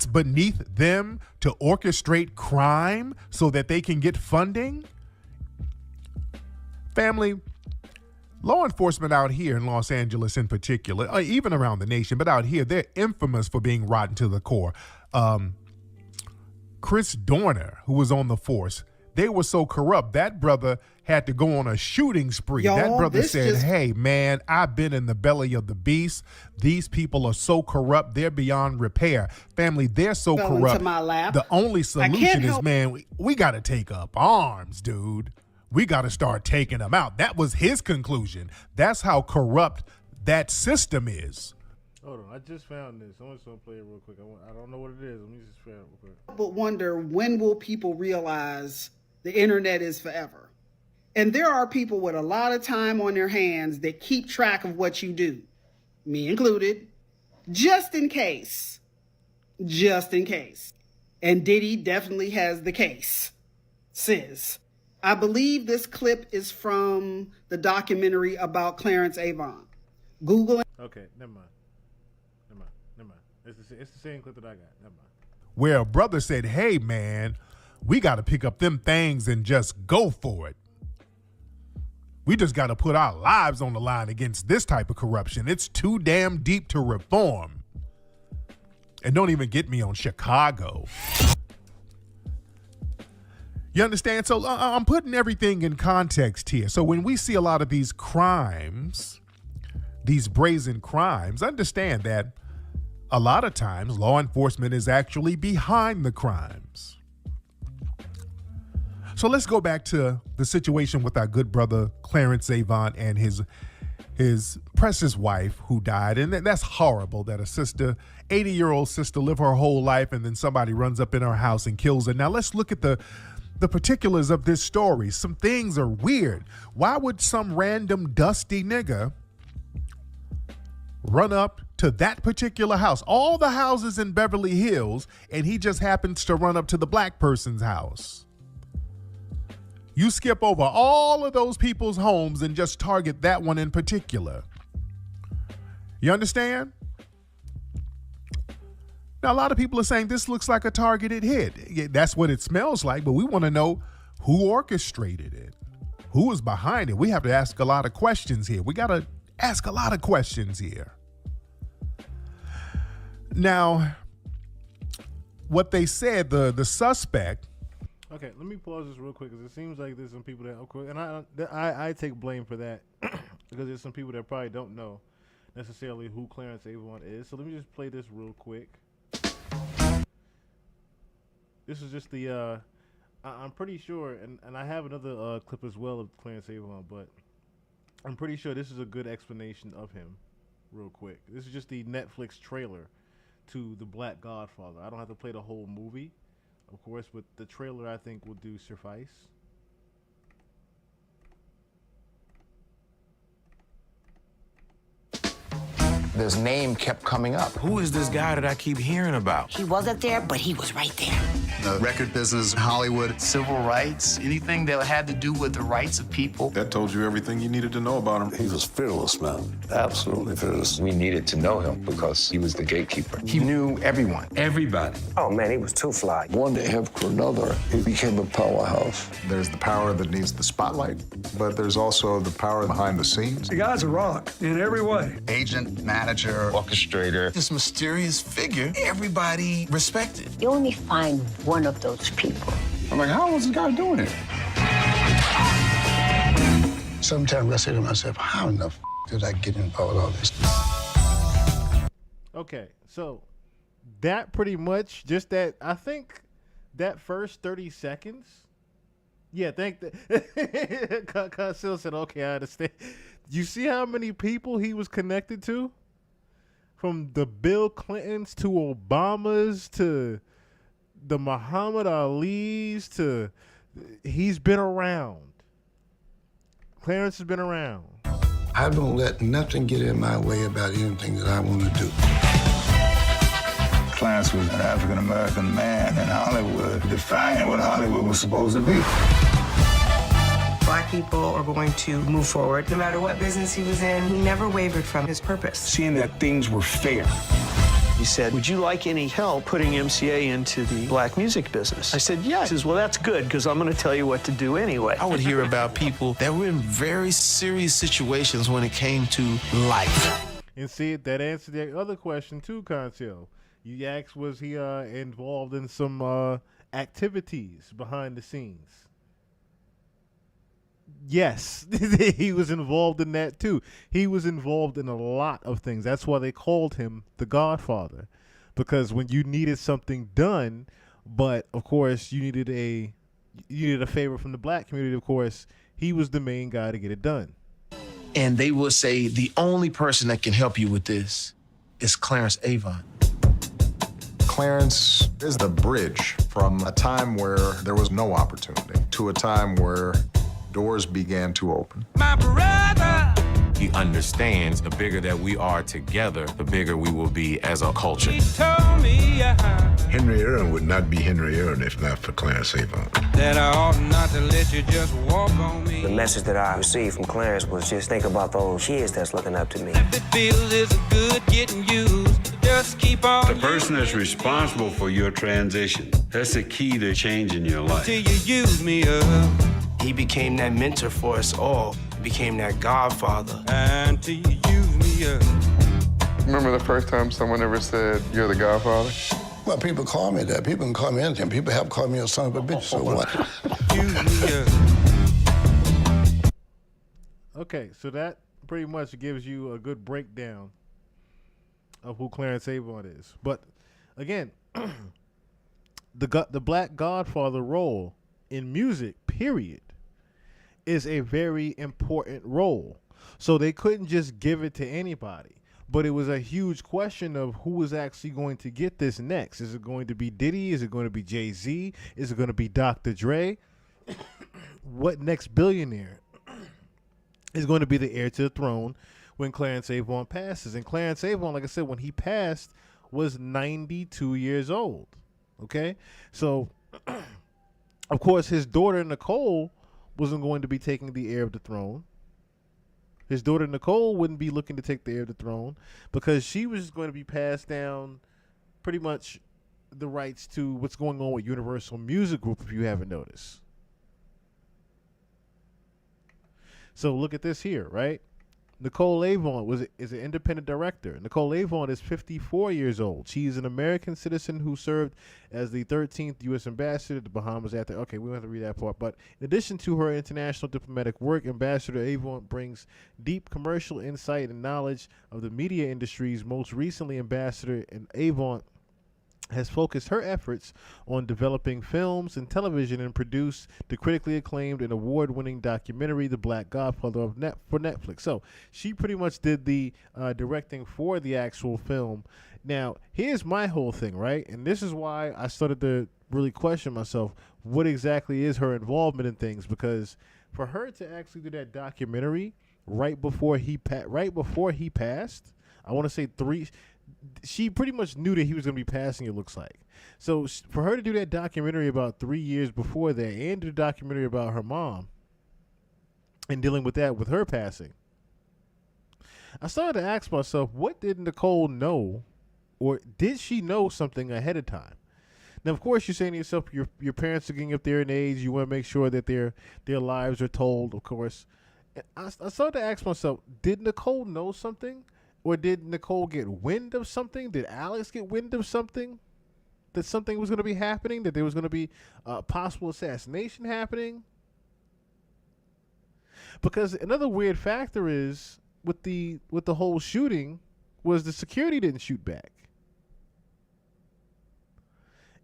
beneath them to orchestrate crime so that they can get funding? Family, law enforcement out here in Los Angeles in particular, or even around the nation, but out here, they're infamous for being rotten to the core. Chris Dorner, who was on the force, they were so corrupt, that brother had to go on a shooting spree. Y'all, that brother said, just... hey, man, I've been in the belly of the beast. These people are so corrupt, they're beyond repair. Family, they're so corrupt. Into my lap. The only solution is, man, we got to take up arms, dude. We got to start taking them out. That was his conclusion. That's how corrupt that system is. Hold on, I just found this. I just want to play it real quick. I don't know what it is. Let me just find it real quick. But wonder, when will people realize the internet is forever? And there are people with a lot of time on their hands that keep track of what you do, me included, just in case. Just in case. And Diddy definitely has the case. Sis. I believe this clip is from the documentary about Clarence Avant. Google. Okay, never mind. It's the same clip that I got. Never mind. Where a brother said, hey, man, we got to pick up them things and just go for it. We just got to put our lives on the line against this type of corruption. It's too damn deep to reform. And don't even get me on Chicago. You understand? So I'm putting everything in context here. So when we see a lot of these crimes, these brazen crimes, understand that a lot of times law enforcement is actually behind the crimes. So let's go back to the situation with our good brother Clarence Avant and his precious wife who died. And that's horrible that a sister, 80-year-old sister, live her whole life and then somebody runs up in her house and kills her. Now let's look at the particulars of this story. Some things are weird. Why would some random dusty nigga run up to that particular house, all the houses in Beverly Hills, and he just happens to run up to the black person's house? You skip over all of those people's homes and just target that one in particular. You understand? Now, a lot of people are saying this looks like a targeted hit. That's what it smells like, but we want to know who orchestrated it, who was behind it. We have to ask a lot of questions here. We got to ask a lot of questions here. Now, what they said, the suspect. Okay, let me pause this real quick because it seems like there's some people that, of course, and I take blame for that because there's some people that probably don't know necessarily who Clarence Avant is. So let me just play this real quick. This is just the, I'm pretty sure, and I have another clip as well of Clarence Avant, but I'm pretty sure this is a good explanation of him real quick. This is just the Netflix trailer to the Black Godfather. I don't have to play the whole movie, of course, but the trailer I think will do suffice. His name kept coming up. Who is this guy that I keep hearing about? He wasn't there, but he was right there. The record business, Hollywood, civil rights, anything that had to do with the rights of people. That told you everything you needed to know about him. He was fearless, man. Absolutely fearless. We needed to know him because he was the gatekeeper. He knew everyone. Everybody. Oh, man, he was too fly. One day after another, he became a powerhouse. There's the power that needs the spotlight, but there's also the power behind the scenes. The guy's a rock in every way. Agent, manager, orchestrator. This mysterious figure everybody respected. You only find one of those people. I'm like, how was this guy doing it? Sometimes I say to myself, how in the f did I get involved with all this? Okay, so that pretty much, just that, I think that first 30 seconds, yeah, thank that. Consil said, okay, I understand. You see how many people he was connected to? From the Bill Clintons to Obamas to the Muhammad Ali's to he's been around. Clarence has been around. I don't let nothing get in my way about anything that I want to do. Clarence was an African-American man in Hollywood, defying what Hollywood was supposed to be. Black people are going to move forward. No matter what business he was in, he never wavered from his purpose. Seeing that things were fair. He said, would you like any help putting MCA into the black music business? I said, yeah. He says, well, that's good, because I'm going to tell you what to do anyway. I would hear about people that were in very serious situations when it came to life. And see, that answered the other question too, Conceal. You asked, was he involved in some activities behind the scenes? Yes, he was involved in that too. He was involved in a lot of things. That's why they called him the Godfather, because when you needed something done, but of course you needed a favor from the black community, of course, he was the main guy to get it done. And they will say the only person that can help you with this is Clarence Avant. Clarence is the bridge from a time where there was no opportunity to a time where doors began to open. My brother. He understands the bigger that we are together, the bigger we will be as a culture. He told me Henry Aaron would not be Henry Aaron if not for Clarence Avant. that I ought not to let you just walk on me. The message that I received from Clarence was just think about those kids that's looking up to me. If it feels is good getting used, just keep on. The person that's responsible for your transition, that's the key to changing your life. Till you use me up. He became that mentor for us all. He became that godfather. Until you use me up. Remember the first time someone ever said, you're the Godfather? Well, people call me that. People can call me anything. People have called me a son of a bitch, so what? Use me up. Okay, so that pretty much gives you a good breakdown of who Clarence Avant is. But again, the Black Godfather role in music, period, is a very important role. So they couldn't just give it to anybody. But it was a huge question of who was actually going to get this next. Is it going to be Diddy? Is it going to be JayZ? Is it going to be Dr. Dre? What next billionaire is going to be the heir to the throne when Clarence Avant passes? And Clarence Avant, like I said, when he passed, was 92 years old. Okay? So, of course, his daughter, Nicole, wasn't going to be taking the heir of the throne. His daughter, Nicole, wouldn't be looking to take the heir of the throne because she was going to be passed down pretty much the rights to what's going on with Universal Music Group, if you haven't noticed. So look at this here, right? Nicole Avant is an independent director. Nicole Avant is 54 years old. She's an American citizen who served as the 13th U.S. ambassador to the Bahamas after. Okay, we don't have to read that part. But in addition to her international diplomatic work, Ambassador Avant brings deep commercial insight and knowledge of the media industries. Most recently, Ambassador Avant has focused her efforts on developing films and television and produced the critically acclaimed and award-winning documentary The Black Godfather for Netflix. So she pretty much did the directing for the actual film. Now, here's my whole thing, right? And this is why I started to really question myself, what exactly is her involvement in things? Because for her to actually do that documentary right before he passed, I want to say she pretty much knew that he was going to be passing, it looks like. So for her to do that documentary about 3 years before that and do the documentary about her mom and dealing with that with her passing, I started to ask myself, what did Nicole know, or did she know something ahead of time? Now, of course, you're saying to yourself, your parents are getting up there in age. You want to make sure that their lives are told, of course. And I started to ask myself, did Nicole know something? Or did Nicole get wind of something? Did Alex get wind of something? That something was going to be happening? That there was going to be a possible assassination happening? Because another weird factor is with the whole shooting was the security didn't shoot back.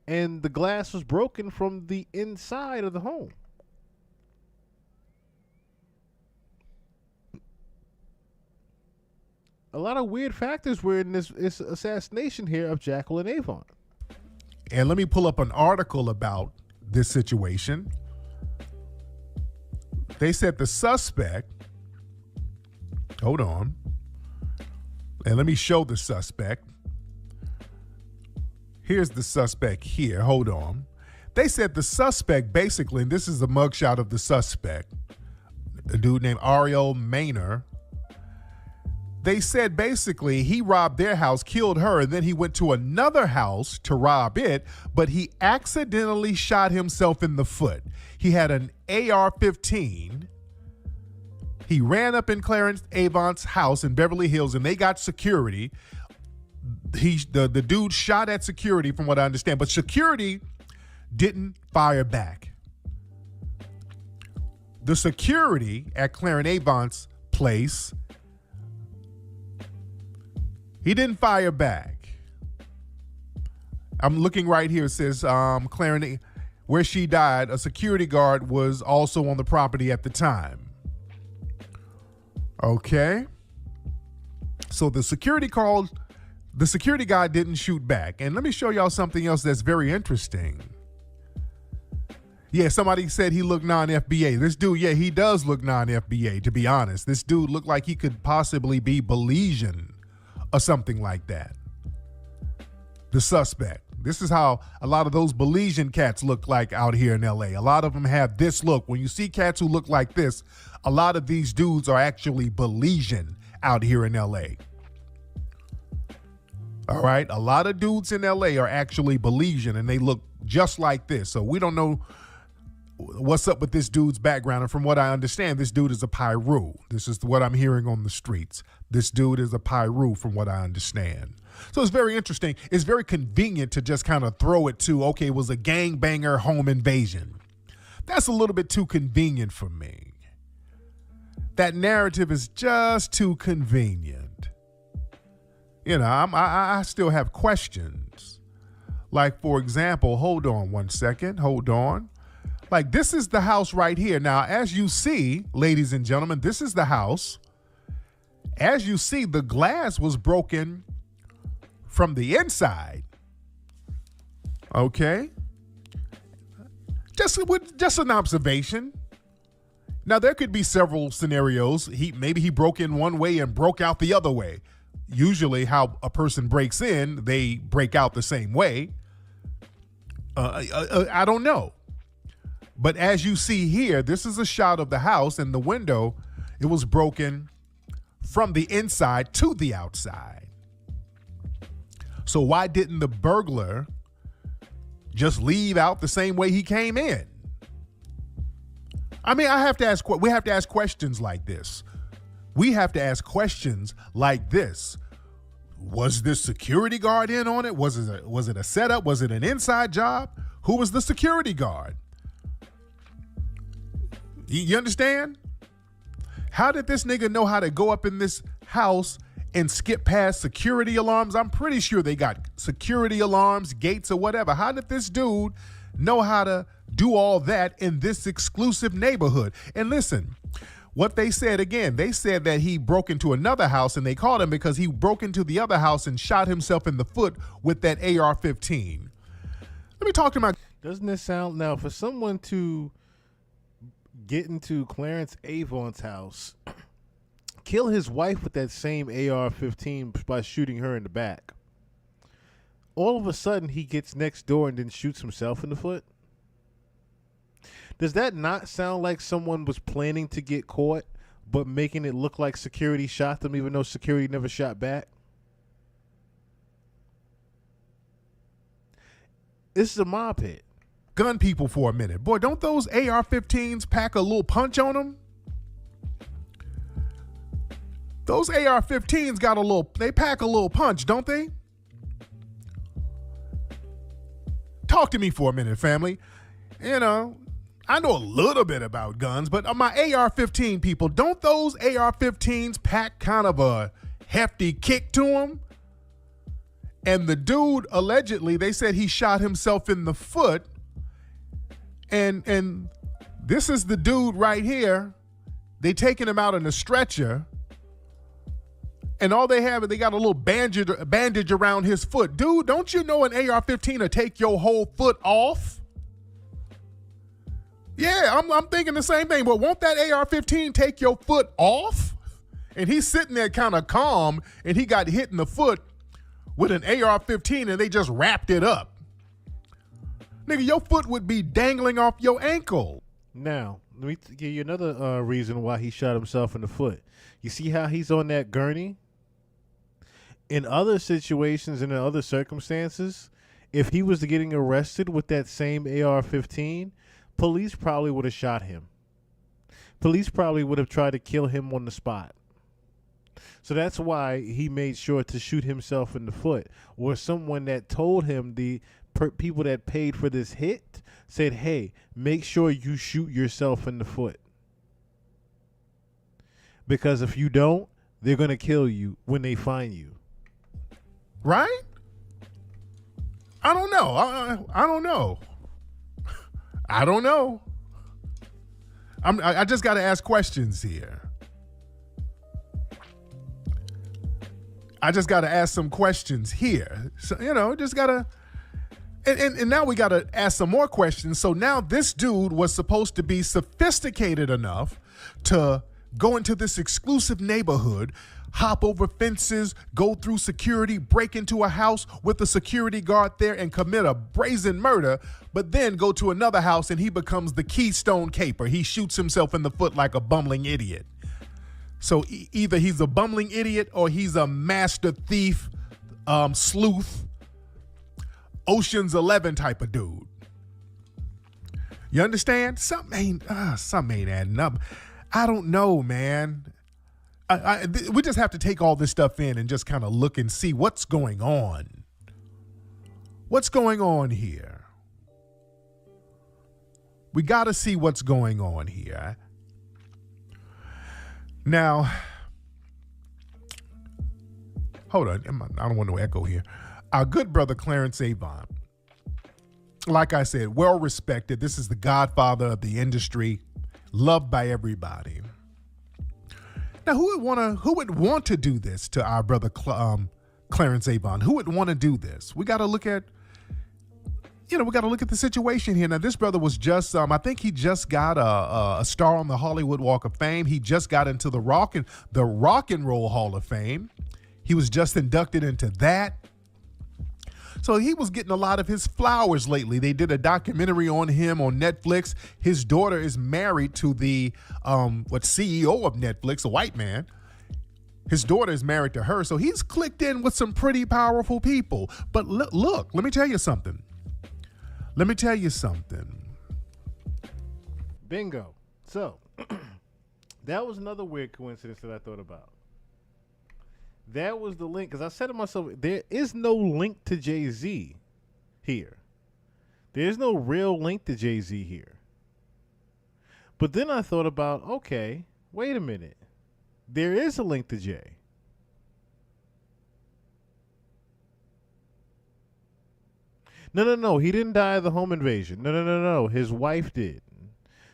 And the glass was broken from the inside of the home. A lot of weird factors were in this assassination here of Jacqueline Avant. And let me pull up an article about this situation. They said the suspect, hold on, and let me show the suspect. Here's the suspect here, hold on. They said the suspect basically, and this is a mugshot of the suspect, a dude named Ariel Maynor. They said basically he robbed their house, killed her, and then he went to another house to rob it, but he accidentally shot himself in the foot. He had an AR-15. He ran up in Clarence Avant's house in Beverly Hills, and they got security. The dude shot at security, from what I understand, but security didn't fire back. The security at Clarence Avant's place, he didn't fire back. I'm looking right here. It says Clarence, where she died, a security guard was also on the property at the time. Okay. So the security guy didn't shoot back. And let me show y'all something else that's very interesting. Yeah, somebody said he looked non-FBA. This dude, yeah, he does look non-FBA, to be honest. This dude looked like he could possibly be Belizean or something like that. The suspect. This is how a lot of those Belizean cats look like out here in LA. A lot of them have this look. When you see cats who look like this, a lot of these dudes are actually Belizean out here in LA. All right? A lot of dudes in LA are actually Belizean, and they look just like this. So we don't know what's up with this dude's background. And from what I understand, this dude is a Pyru. This is what I'm hearing on the streets. This dude is a Pyru from what I understand. So it's very interesting. It's very convenient to just kind of throw it to, okay, it was a gangbanger home invasion. That's a little bit too convenient for me. That narrative is just too convenient. You know, I still have questions. Like, for example, hold on one second. Hold on. Like, this is the house right here. Now, as you see, ladies and gentlemen, this is the house. As you see, the glass was broken from the inside. Okay. Just an observation. Now, there could be several scenarios. Maybe he broke in one way and broke out the other way. Usually how a person breaks in, they break out the same way. I don't know. But as you see here, this is a shot of the house, and the window, it was broken from the inside to the outside. So why didn't the burglar just leave out the same way he came in? I mean, we have to ask questions like this. We have to ask questions like this. Was this security guard in on it? Was it a setup? Was it an inside job? Who was the security guard? You understand? How did this nigga know how to go up in this house and skip past security alarms? I'm pretty sure they got security alarms, gates, or whatever. How did this dude know how to do all that in this exclusive neighborhood? And listen, what they said again, they said that he broke into another house, and they caught him because he broke into the other house and shot himself in the foot with that AR-15. Let me talk to my... Doesn't this sound... Now, for someone to get into Clarence Avant's house, kill his wife with that same AR-15 by shooting her in the back, all of a sudden he gets next door and then shoots himself in the foot? Does that not sound like someone was planning to get caught but making it look like security shot them even though security never shot back? This is a mob hit. Gun people for a minute. Boy, don't those AR-15s pack a little punch on them? Those AR-15s they pack a little punch, don't they? Talk to me for a minute, family. You know, I know a little bit about guns, but my AR-15 people, don't those AR-15s pack kind of a hefty kick to them? And the dude, allegedly, they said he shot himself in the foot. And this is the dude right here. They taking him out on a stretcher. And all they have is they got a little bandage around his foot. Dude, don't you know an AR-15 will take your whole foot off? Yeah, I'm thinking the same thing. But won't that AR-15 take your foot off? And he's sitting there kind of calm, and he got hit in the foot with an AR-15, and they just wrapped it up. Nigga, your foot would be dangling off your ankle. Now, let me give you another reason why he shot himself in the foot. You see how he's on that gurney? In other situations and in other circumstances, if he was getting arrested with that same AR-15, police probably would have shot him. Police probably would have tried to kill him on the spot. So that's why he made sure to shoot himself in the foot. Or someone that told him, the people that paid for this hit said, hey, make sure you shoot yourself in the foot. Because if you don't, they're going to kill you when they find you. Right? I don't know. I don't know. I don't know. I just got to ask questions here. I just got to ask some questions here. So, just got to. And now we got to ask some more questions. So now this dude was supposed to be sophisticated enough to go into this exclusive neighborhood, hop over fences, go through security, break into a house with a security guard there and commit a brazen murder, but then go to another house and he becomes the Keystone Caper. He shoots himself in the foot like a bumbling idiot. So either he's a bumbling idiot or he's a master thief, sleuth, Ocean's 11 type of dude. You understand? Something ain't adding up. I don't know, man. We just have to take all this stuff in and just kind of look and see what's going on. What's going on here? We got to see what's going on here. Now, hold on. I don't want no echo here. Our good brother Clarence Avant, like I said, well respected. This is the godfather of the industry, loved by everybody. Now, who would want to do this to our brother Clarence Avant? Who would want to do this? We got to look at, the situation here. Now, this brother was just, I think he just got a star on the Hollywood Walk of Fame. He just got into the Rock and Roll Hall of Fame. He was just inducted into that. So he was getting a lot of his flowers lately. They did a documentary on him on Netflix. His daughter is married to the CEO of Netflix, a white man. His daughter is married to her. So he's clicked in with some pretty powerful people. But look, let me tell you something. Bingo. So that was another weird coincidence that I thought about. That was the link, because I said to myself, there is no link to JayZ here. There's no real link to JayZ here. But then I thought about, okay, wait a minute. There is a link to Jay. No. He didn't die of the home invasion. No. His wife did.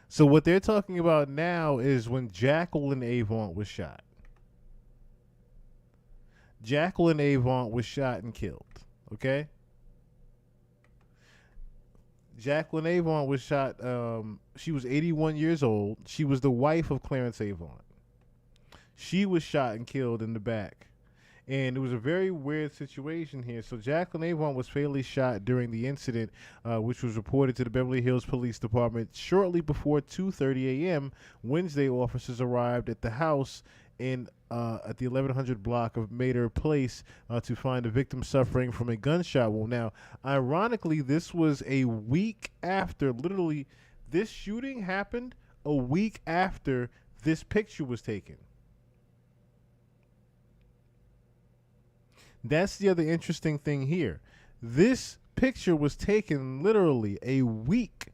So what they're talking about now is when Jacqueline Avant was shot. Jacqueline Avant was shot and killed, okay? Jacqueline Avant was shot, she was 81 years old. She was the wife of Clarence Avant. She was shot and killed in the back. And it was a very weird situation here. So Jacqueline Avant was fatally shot during the incident, which was reported to the Beverly Hills Police Department shortly before 2:30 a.m. Wednesday. Officers arrived at the house at the 1100 block of Mater Place to find the victim suffering from a gunshot wound. Now, ironically, this was a week after, literally, this shooting happened a week after this picture was taken. That's the other interesting thing here. This picture was taken literally a week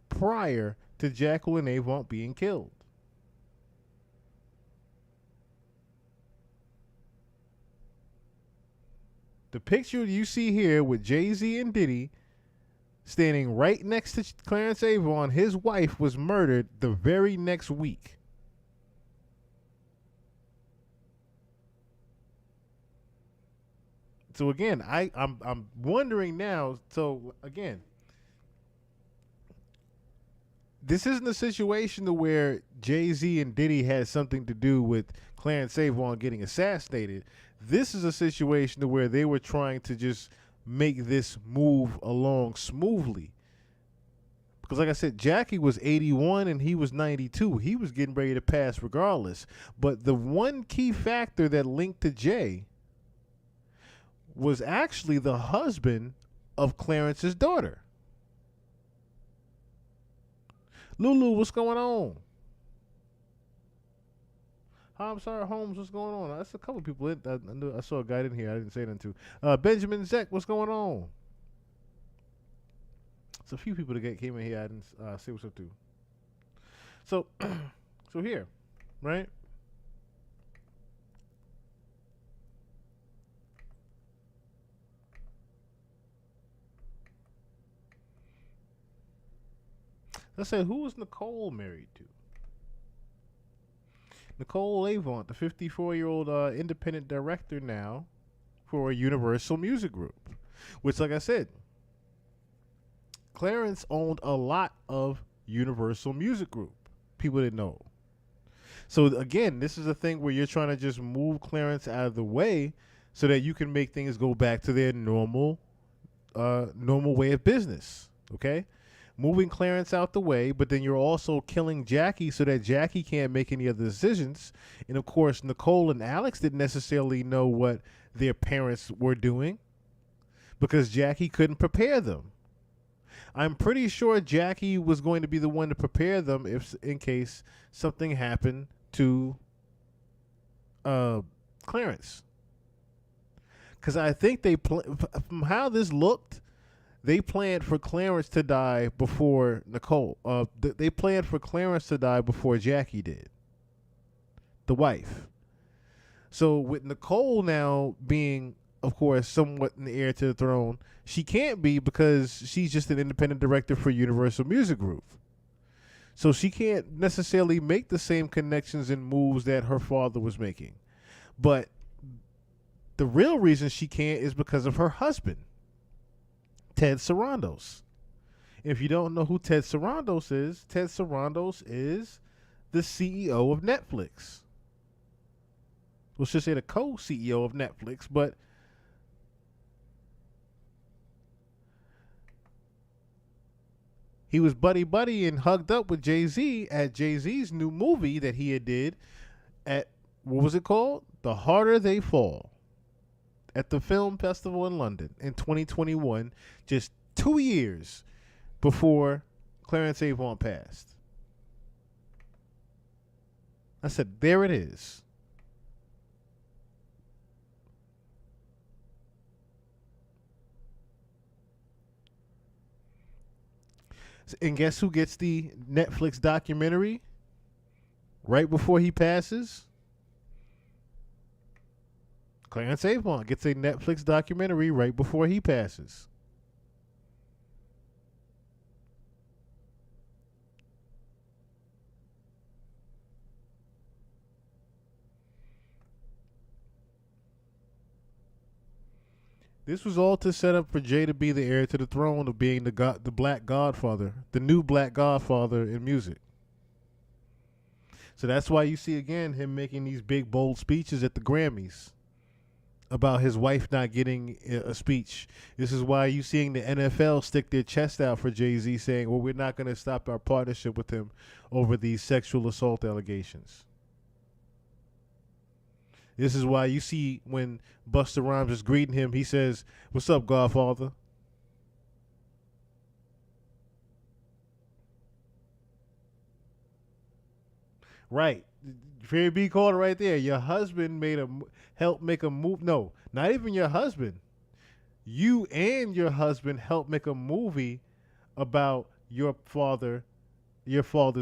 prior to Jacqueline Avant being killed. The picture you see here with JayZ and Diddy standing right next to Clarence Avant, his wife was murdered the very next week. So again, I'm wondering now. So again, this isn't a situation to where JayZ and Diddy had something to do with Clarence Avant getting assassinated. This is a situation to where they were trying to just make this move along smoothly. Because like I said, Jackie was 81 and he was 92. He was getting ready to pass regardless. But the one key factor that linked to Jay was actually the husband of Clarence's daughter. Lulu, what's going on? I'm sorry, Holmes, what's going on? That's a couple people. I saw a guy in here I didn't say nothing to. Benjamin Zek, what's going on? It's a few people that came in here I didn't say what's up to. So, so here, right? Let's say, who was Nicole married to? Nicole Avant, the 54-year-old independent director now for a Universal Music Group, which, like I said, Clarence owned a lot of Universal Music Group. People didn't know. So again, this is a thing where you're trying to just move Clarence out of the way so that you can make things go back to their normal way of business. Okay? Moving Clarence out the way, but then you're also killing Jackie so that Jackie can't make any other decisions. And of course, Nicole and Alex didn't necessarily know what their parents were doing because Jackie couldn't prepare them. I'm pretty sure Jackie was going to be the one to prepare them if, in case something happened to Clarence. Because I think from how this looked, they planned for Clarence to die before Nicole. They planned for Clarence to die before Jackie did, the wife. So with Nicole now being, of course, somewhat in the heir to the throne, she can't be because she's just an independent director for Universal Music Group. So she can't necessarily make the same connections and moves that her father was making. But the real reason she can't is because of her husband, Ted Sarandos. If you don't know who Ted Sarandos is the CEO of Netflix. Let's just say the co-CEO of Netflix, but he was buddy and hugged up with JayZ at JayZ's new movie that he had did at, what was it called? The Harder They Fall, at the film festival in London in 2021, just 2 years before Clarence Avant passed. I said, there it is. And guess who gets the Netflix documentary right before he passes? Clarence Avant gets a Netflix documentary right before he passes. This was all to set up for Jay to be the heir to the throne of being the Black Godfather, the new Black Godfather in music. So that's why you see, again, him making these big, bold speeches at the Grammys about his wife not getting a speech. This is why you seeing the NFL stick their chest out for JayZ, saying, well, we're not going to stop our partnership with him over these sexual assault allegations. This is why you see when Busta Rhymes is greeting him, he says, "What's up, Godfather?" Right. Very B called it right there. Your husband helped make a move. No, not even your husband. You and your husband helped make a movie about your father's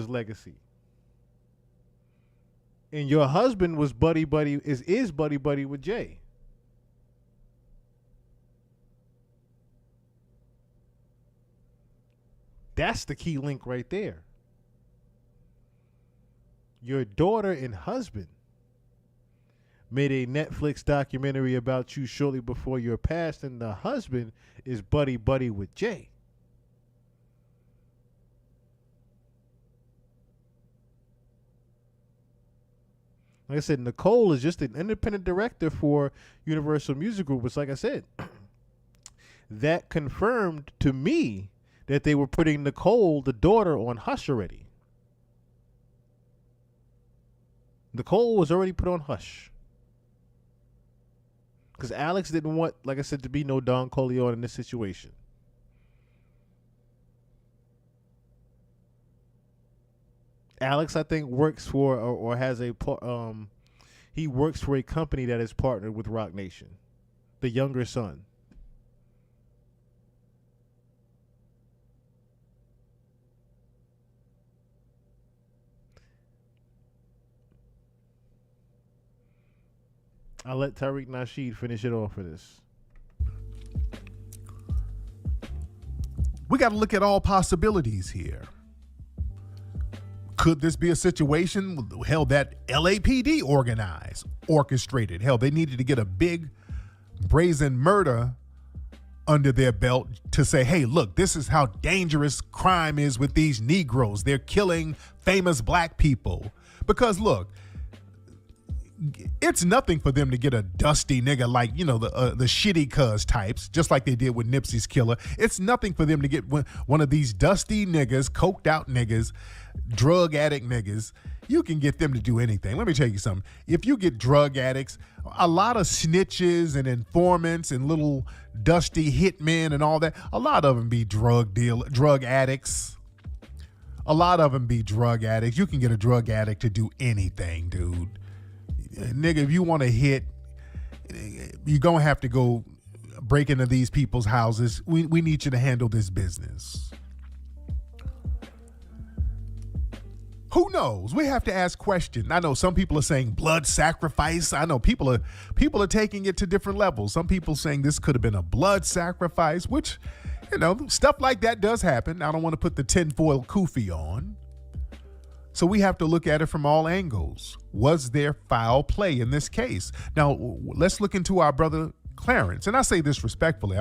legacy. And your husband was buddy with Jay. That's the key link right there. Your daughter and husband made a Netflix documentary about you shortly before your past, and the husband is buddy with Jay. Like I said, Nicole is just an independent director for Universal Music Group. It's like I said, that confirmed to me that they were putting Nicole, the daughter, on Hush already. Nicole was already put on Hush. Because Alex didn't want, like I said, to be no Don Corleone in this situation. Alex, I think, works for or has a he works for a company that is partnered with Roc Nation, the younger son. I'll let Tariq Nasheed finish it off for this. We got to look at all possibilities here. Could this be a situation, hell, that LAPD orchestrated? Hell, they needed to get a big brazen murder under their belt to say, hey, look, this is how dangerous crime is with these Negroes. They're killing famous black people. Because, look, it's nothing for them to get a dusty nigga like, you know, the shitty cuz types, just like they did with Nipsey's killer. It's nothing for them to get one of these dusty niggas, coked out niggas, drug addict niggas. You can get them to do anything. Let me tell you something. If you get drug addicts, a lot of snitches and informants and little dusty hitmen and all that, a lot of them be drug addicts. A lot of them be drug addicts. You can get a drug addict to do anything, dude. Nigga, if you want to hit, you're going to have to go break into these people's houses. We need you to handle this business. Who knows? We have to ask questions. I know some people are saying blood sacrifice. I know people are taking it to different levels. Some people saying this could have been a blood sacrifice, which, you know, stuff like that does happen. I don't want to put the tinfoil kufi on. So we have to look at it from all angles. Was there foul play in this case? Now, let's look into our brother Clarence. And I say this respectfully.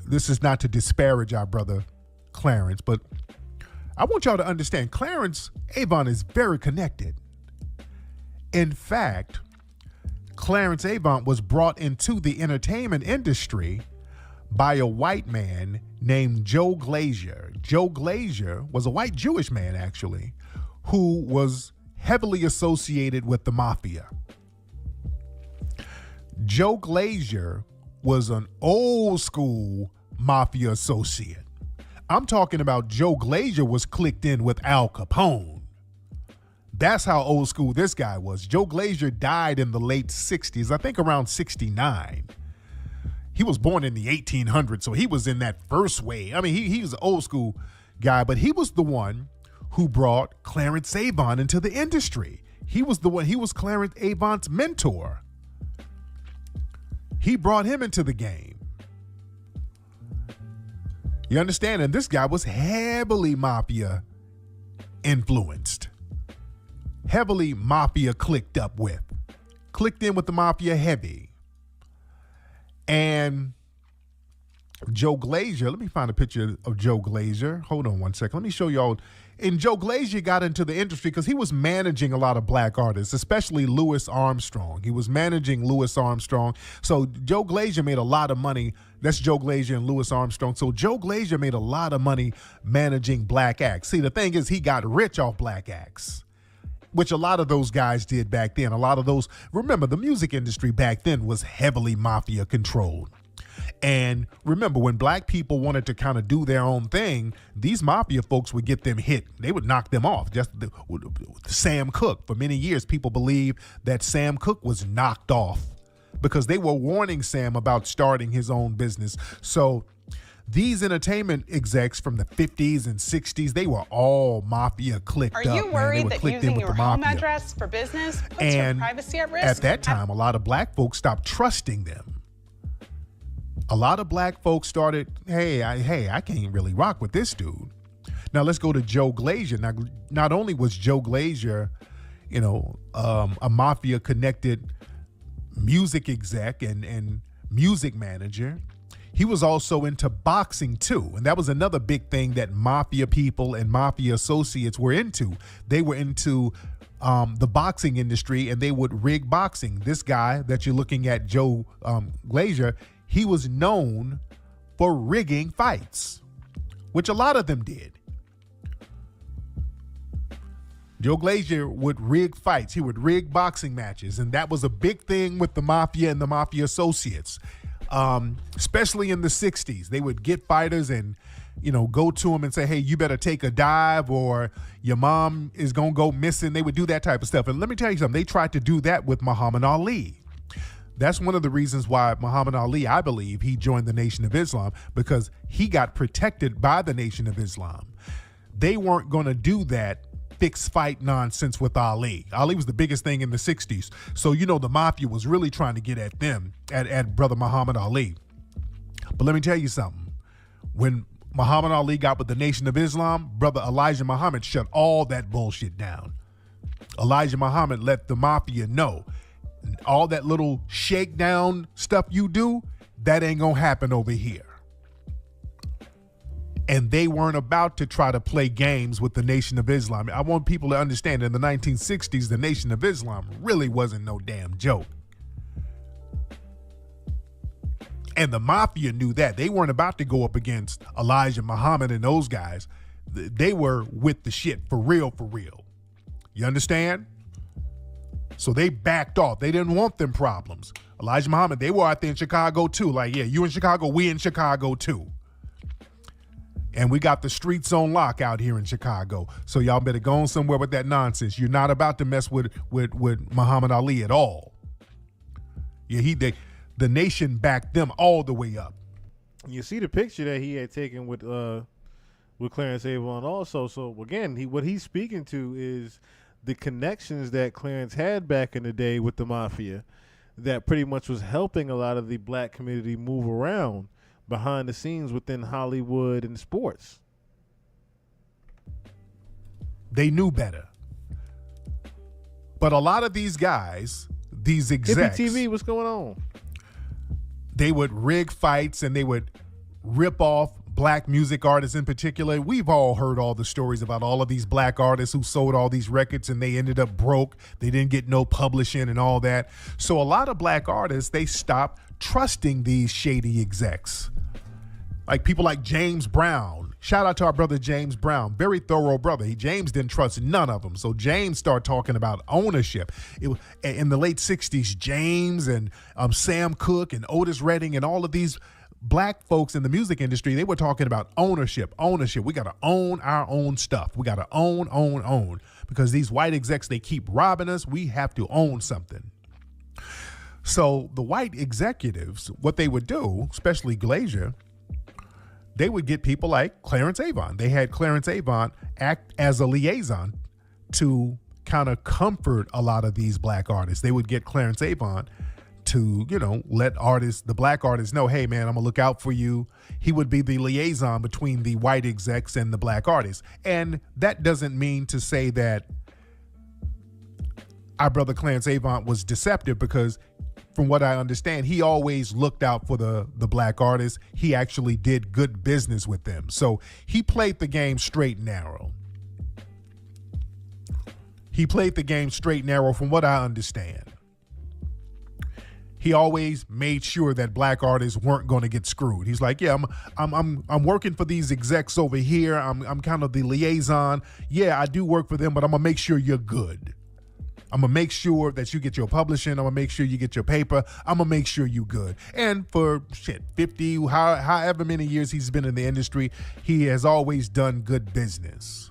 This is not to disparage our brother Clarence, but I want y'all to understand Clarence Avant is very connected. In fact, Clarence Avant was brought into the entertainment industry by a white man named Joe Glazier. Joe Glazier was a white Jewish man, actually, who was heavily associated with the mafia. Joe Glazier was an old school mafia associate. I'm talking about Joe Glazier was clicked in with Al Capone. That's how old school this guy was. Joe Glazier died in the late 60s, I think around 69. He was born in the 1800s, so he was in that first wave. I mean, he was an old school guy, but he was the one who brought Clarence Avant into the industry. He was Clarence Avant's mentor. He brought him into the game. You understand? And this guy was heavily mafia influenced. Heavily mafia clicked in with the mafia heavy. And Joe Glazier, let me find a picture of Joe Glazier. Hold on one second. Let me show y'all. And Joe Glazier got into the industry because he was managing a lot of black artists, especially Louis Armstrong. He was managing Louis Armstrong. So Joe Glazier made a lot of money. That's Joe Glazier and Louis Armstrong. So Joe Glazier made a lot of money managing black acts. See, the thing is, he got rich off black acts, which a lot of those guys did back then. A lot of those, remember, the music industry back then was heavily mafia controlled. And remember, when black people wanted to kind of do their own thing, these mafia folks would get them hit. They would knock them off. Just Sam Cooke. For many years, people believed that Sam Cooke was knocked off because they were warning Sam about starting his own business. So these entertainment execs from the 50s and 60s, they were all mafia clicked up. Are you worried that using your home address for business puts your privacy at risk? At that time, a lot of black folks stopped trusting them. A lot of black folks started, hey, I can't really rock with this dude. Now let's go to Joe Glazier. Now, not only was Joe Glazier, a mafia connected music exec and music manager. He was also into boxing too. And that was another big thing that mafia people and mafia associates were into. They were into the boxing industry, and they would rig boxing. This guy that you're looking at, Joe Glazer, he was known for rigging fights, which a lot of them did. Joe Glazer would rig fights. He would rig boxing matches, and that was a big thing with the mafia and the mafia associates. Especially in the 60s, they would get fighters and, go to them and say, hey, you better take a dive or your mom is going to go missing. They would do that type of stuff. And let me tell you something, they tried to do that with Muhammad Ali. That's one of the reasons why Muhammad Ali, I believe, he joined the Nation of Islam, because he got protected by the Nation of Islam. They weren't going to do that fixed fight nonsense with Ali. Ali was the biggest thing in the 60s. So, the mafia was really trying to get at them, at brother Muhammad Ali. But let me tell you something. When Muhammad Ali got with the Nation of Islam, brother Elijah Muhammad shut all that bullshit down. Elijah Muhammad let the mafia know, all that little shakedown stuff you do, that ain't gonna happen over here. And they weren't about to try to play games with the Nation of Islam. I want people to understand, in the 1960s, the Nation of Islam really wasn't no damn joke. And the mafia knew that. They weren't about to go up against Elijah Muhammad and those guys. They were with the shit for real, for real. You understand? So they backed off. They didn't want them problems. Elijah Muhammad, they were out there in Chicago too. Like, yeah, you in Chicago, we in Chicago too. And we got the streets on lock out here in Chicago. So y'all better go on somewhere with that nonsense. You're not about to mess with Muhammad Ali at all. Yeah, the nation backed them all the way up. You see the picture that he had taken with Clarence Avant also. So again, what he's speaking to is the connections that Clarence had back in the day with the mafia, that pretty much was helping a lot of the black community move around behind the scenes within Hollywood and sports. They knew better. But a lot of these guys, these execs, Hippie TV, what's going on? They would rig fights and they would rip off black music artists in particular. We've all heard all the stories about all of these black artists who sold all these records and they ended up broke. They didn't get no publishing and all that. So a lot of black artists, they stopped trusting these shady execs. Like people like James Brown. Shout out to our brother James Brown. Very thorough brother. James didn't trust none of them. So James started talking about ownership. In the late 60s, James and Sam Cooke and Otis Redding and all of these black folks in the music industry, they were talking about ownership. We got to own our own stuff. We got to own. Because these white execs, they keep robbing us. We have to own something. So the white executives, what they would do, especially Glazer, they would get people like Clarence Avant. They had Clarence Avant act as a liaison to kind of comfort a lot of these black artists. They would get Clarence Avant to, let the black artists know, hey man, I'm gonna look out for you. He would be the liaison between the white execs and the black artists. And that doesn't mean to say that our brother Clarence Avant was deceptive, because from what I understand, he always looked out for the black artists. He actually did good business with them. So he played the game straight and narrow. From what I understand. He always made sure that black artists weren't going to get screwed. He's like, yeah, I'm working for these execs over here. I'm kind of the liaison. Yeah, I do work for them, but I'm gonna make sure you're good. I'm going to make sure that you get your publishing. I'm going to make sure you get your paper. I'm going to make sure you good. And for 50, however many years he's been in the industry, he has always done good business.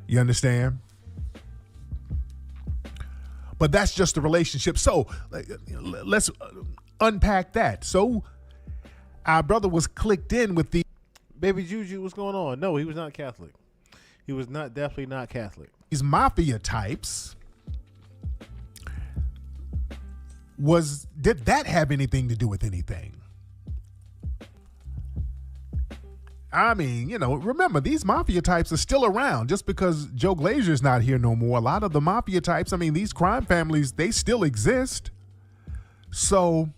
You understand? But that's just the relationship. So let's unpack that. So our brother was clicked in with the... Baby Juju, what's going on? No, he was not Catholic. He was definitely not Catholic. These mafia types... Did that have anything to do with anything? I mean, remember, these mafia types are still around. Just because Joe Glazier's not here no more, a lot of the mafia types, these crime families, they still exist. So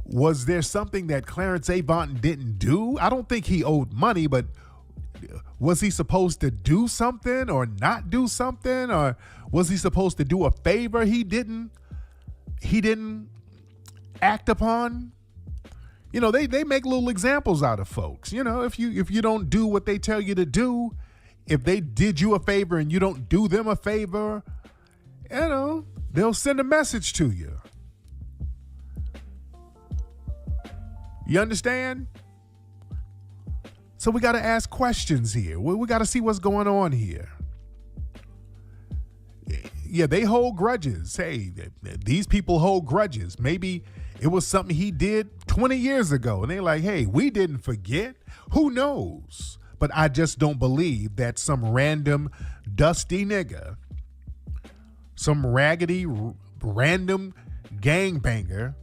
was there something that Clarence Avant didn't do? I don't think he owed money, but was he supposed to do something or not do something? Or was he supposed to do a favor he didn't act upon? They make little examples out of folks. If you don't do what they tell you to do, if they did you a favor and you don't do them a favor, they'll send a message to you. You understand? So we got to ask questions here. We got to see what's going on here. Yeah, they hold grudges. Hey, these people hold grudges. Maybe it was something he did 20 years ago. And they're like, hey, we didn't forget. Who knows? But I just don't believe that some random dusty nigga, some raggedy random gangbanger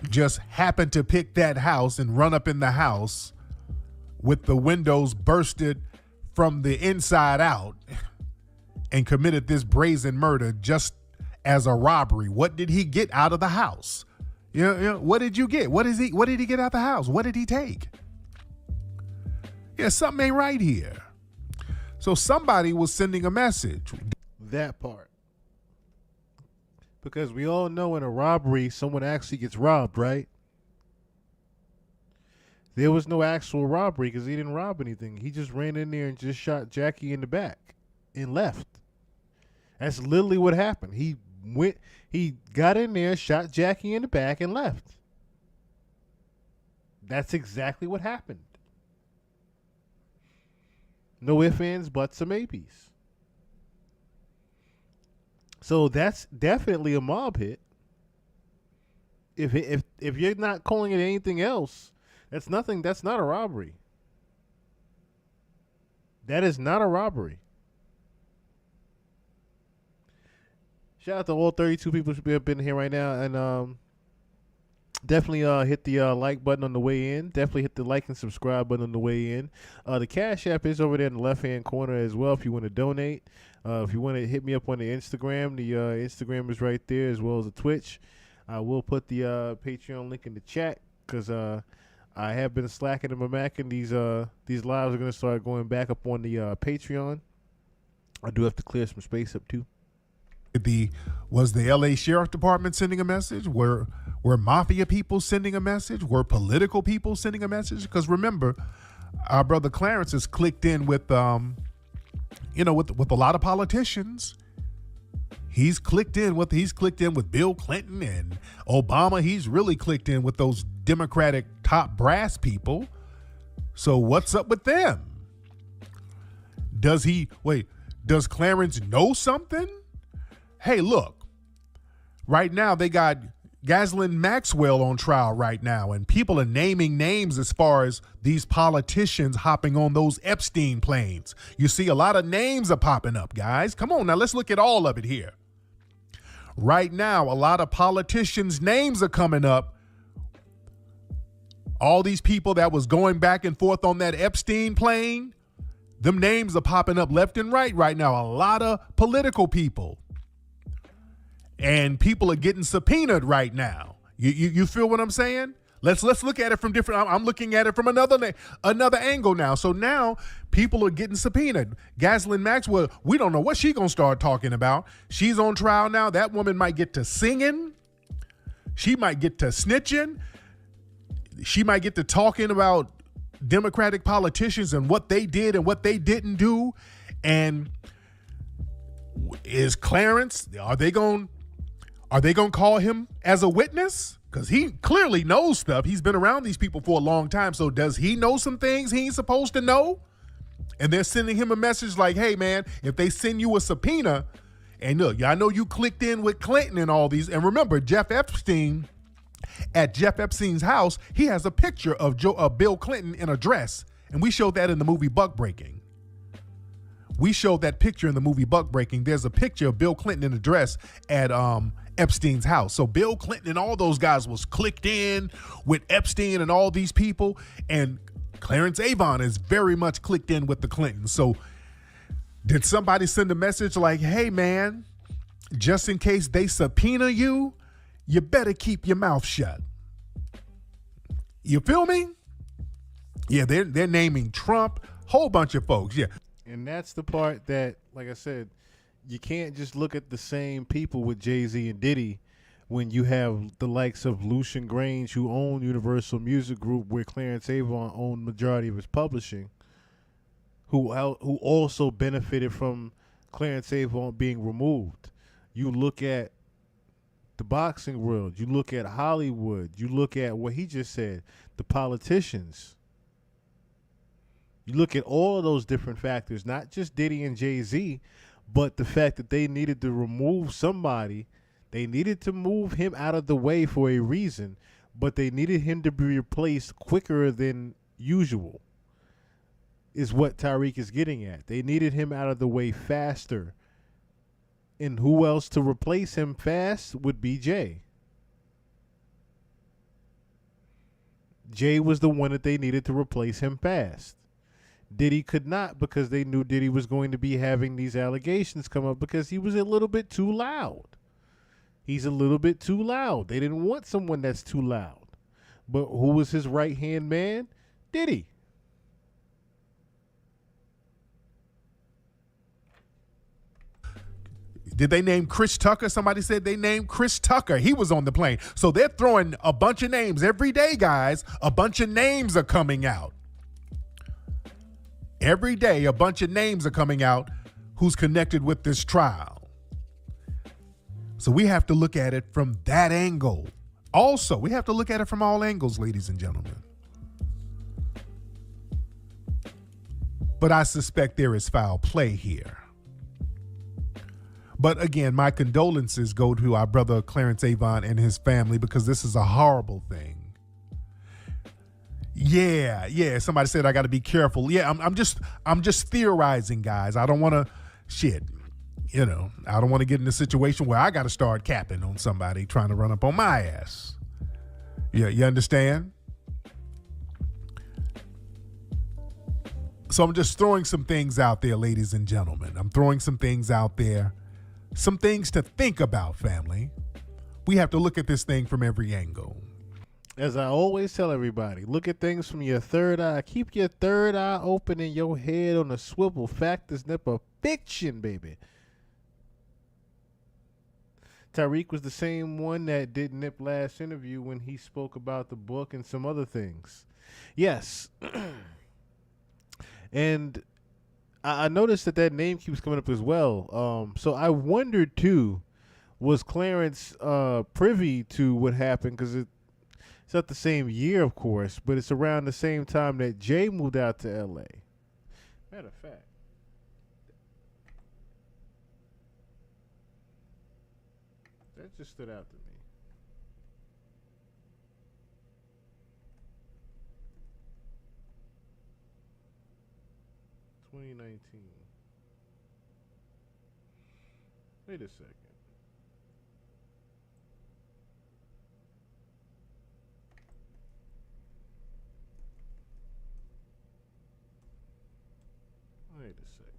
just happened to pick that house and run up in the house with the windows bursted from the inside out and committed this brazen murder just as a robbery. What did he get out of the house? What did you get? What did he get out of the house? What did he take? Yeah, something ain't right here. So somebody was sending a message. That part. Because we all know in a robbery, someone actually gets robbed, right? There was no actual robbery because he didn't rob anything. He just ran in there and just shot Jackie in the back and left. That's literally what happened. He got in there, shot Jackie in the back and left. That's exactly what happened. No ifs, ands, buts, or maybes. So that's definitely a mob hit. If you're not calling it anything else, that's nothing. That's not a robbery. That is not a robbery. Shout out to all 32 people who have been here right now, and definitely hit the like button on the way in. Definitely hit the like and subscribe button on the way in. The Cash App is over there in the left-hand corner as well if you want to donate. If you want to hit me up on the Instagram is right there, as well as the Twitch. I will put the Patreon link in the chat because I have been slacking in my Mac, and these lives are going to start going back up on the Patreon. I do have to clear some space up too. Was the LA Sheriff Department sending a message? Were mafia people sending a message? Were political people sending a message? Because remember, our brother Clarence is clicked in with with a lot of politicians. He's clicked in with Bill Clinton and Obama. He's really clicked in with those Democratic top brass people. So what's up with them? Does Clarence know something? Hey, look, right now they got Ghislaine Maxwell on trial right now, and people are naming names as far as these politicians hopping on those Epstein planes. You see, a lot of names are popping up, guys. Come on now, let's look at all of it here. Right now, a lot of politicians' names are coming up. All these people that was going back and forth on that Epstein plane, them names are popping up left and right now. A lot of political people. And people are getting subpoenaed right now. You feel what I'm saying? Let's look at it from different. I'm looking at it from another angle now. So now people are getting subpoenaed. Ghislaine Maxwell, we don't know what she's gonna start talking about. She's on trial now. That woman might get to singing. She might get to snitching. She might get to talking about Democratic politicians and what they did and what they didn't do. And is Clarence? Are they going to call him as a witness? Because he clearly knows stuff. He's been around these people for a long time. So does he know some things he ain't supposed to know? And they're sending him a message like, hey, man, if they send you a subpoena, and look, I know you clicked in with Clinton and all these. And remember, Jeff Epstein, at Jeff Epstein's house, he has a picture of Bill Clinton in a dress. And we showed that in the movie Buck Breaking. We showed that picture in the movie Buck Breaking. There's a picture of Bill Clinton in a dress at Epstein's house. So Bill Clinton and all those guys was clicked in with Epstein and all these people, and Clarence Avant is very much clicked in with the Clintons. So did somebody send a message like, hey man, just in case they subpoena you, you better keep your mouth shut? You feel me? Yeah, they're naming Trump, whole bunch of folks. Yeah. And that's the part that, like I said, you can't just look at the same people with JayZ and Diddy when you have the likes of Lucian Grange, who owned Universal Music Group, where Clarence Avant owned majority of his publishing, who also benefited from Clarence Avant being removed. You look at the boxing world, you look at Hollywood, you look at what he just said, the politicians. You look at all of those different factors, not just Diddy and JayZ, but the fact that they needed to remove somebody. They needed to move him out of the way for a reason, but they needed him to be replaced quicker than usual, is what Tariq is getting at. They needed him out of the way faster. And who else to replace him fast would be Jay. Jay was the one that they needed to replace him fast. Diddy could not, because they knew Diddy was going to be having these allegations come up because he was a little bit too loud. He's a little bit too loud. They didn't want someone that's too loud. But who was his right-hand man? Diddy. Did they name Chris Tucker? Somebody said they named Chris Tucker. He was on the plane. So they're throwing a bunch of names. Every day, guys, a bunch of names are coming out. Every day, a bunch of names are coming out who's connected with this trial. So we have to look at it from that angle. Also, we have to look at it from all angles, ladies and gentlemen. But I suspect there is foul play here. But again, my condolences go to our brother Clarence Avant and his family, because this is a horrible thing. Yeah. Somebody said I got to be careful. Yeah, I'm just theorizing, guys. I don't want to I don't want to get in a situation where I got to start capping on somebody trying to run up on my ass. Yeah, you understand? So I'm just throwing some things out there, ladies and gentlemen. I'm throwing some things out there, some things to think about, family. We have to look at this thing from every angle. As I always tell everybody, look at things from your third eye. Keep your third eye open and your head on a swivel. Fact is never fiction, baby. Tariq was the same one that did Nip last interview when he spoke about the book and some other things. Yes. And I noticed that name keeps coming up as well. So I wondered, too, was Clarence privy to what happened? Because it's not the same year, of course, but it's around the same time that Jay moved out to L.A. Matter of fact. That just stood out to me. $2019. Wait a second. Wait a second.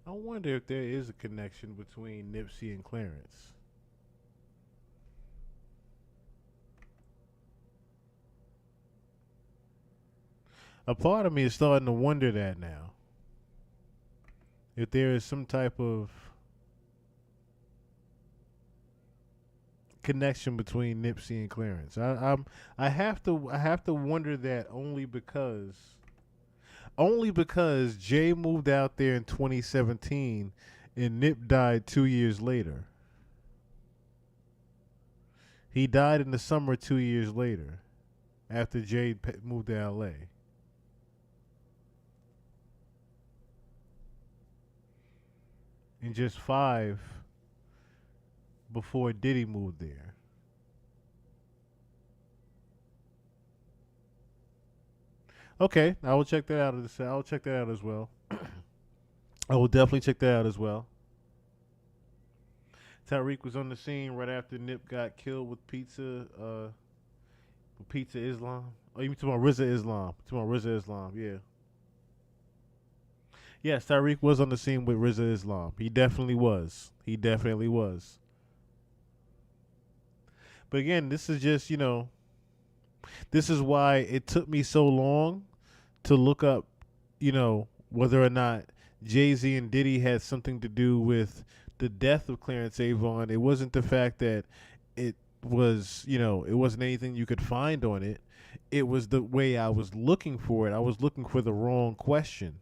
I wonder if there is a connection between Nipsey and Clarence. A part of me is starting to wonder that now. If there is some type of connection between Nipsey and Clarence. I have to wonder that only because Jay moved out there in 2017 and Nip died 2 years later. He died in the summer 2 years later after Jay moved to LA. and just 5 before Diddy moved there. Okay, I will check that out. I'll check that out as well. I will definitely check that out as well. Tariq was on the scene right after Nip got killed with Pizza Islam. Oh, you mean talking about RZA Islam? Talking about RZA Islam, yeah. Yes, Tariq was on the scene with RZA Islam. He definitely was. He definitely was. But again, this is just, this is why it took me so long to look up, whether or not JayZ and Diddy had something to do with the death of Clarence Avant. It wasn't the fact that it was, it wasn't anything you could find on it. It was the way I was looking for it. I was looking for the wrong question.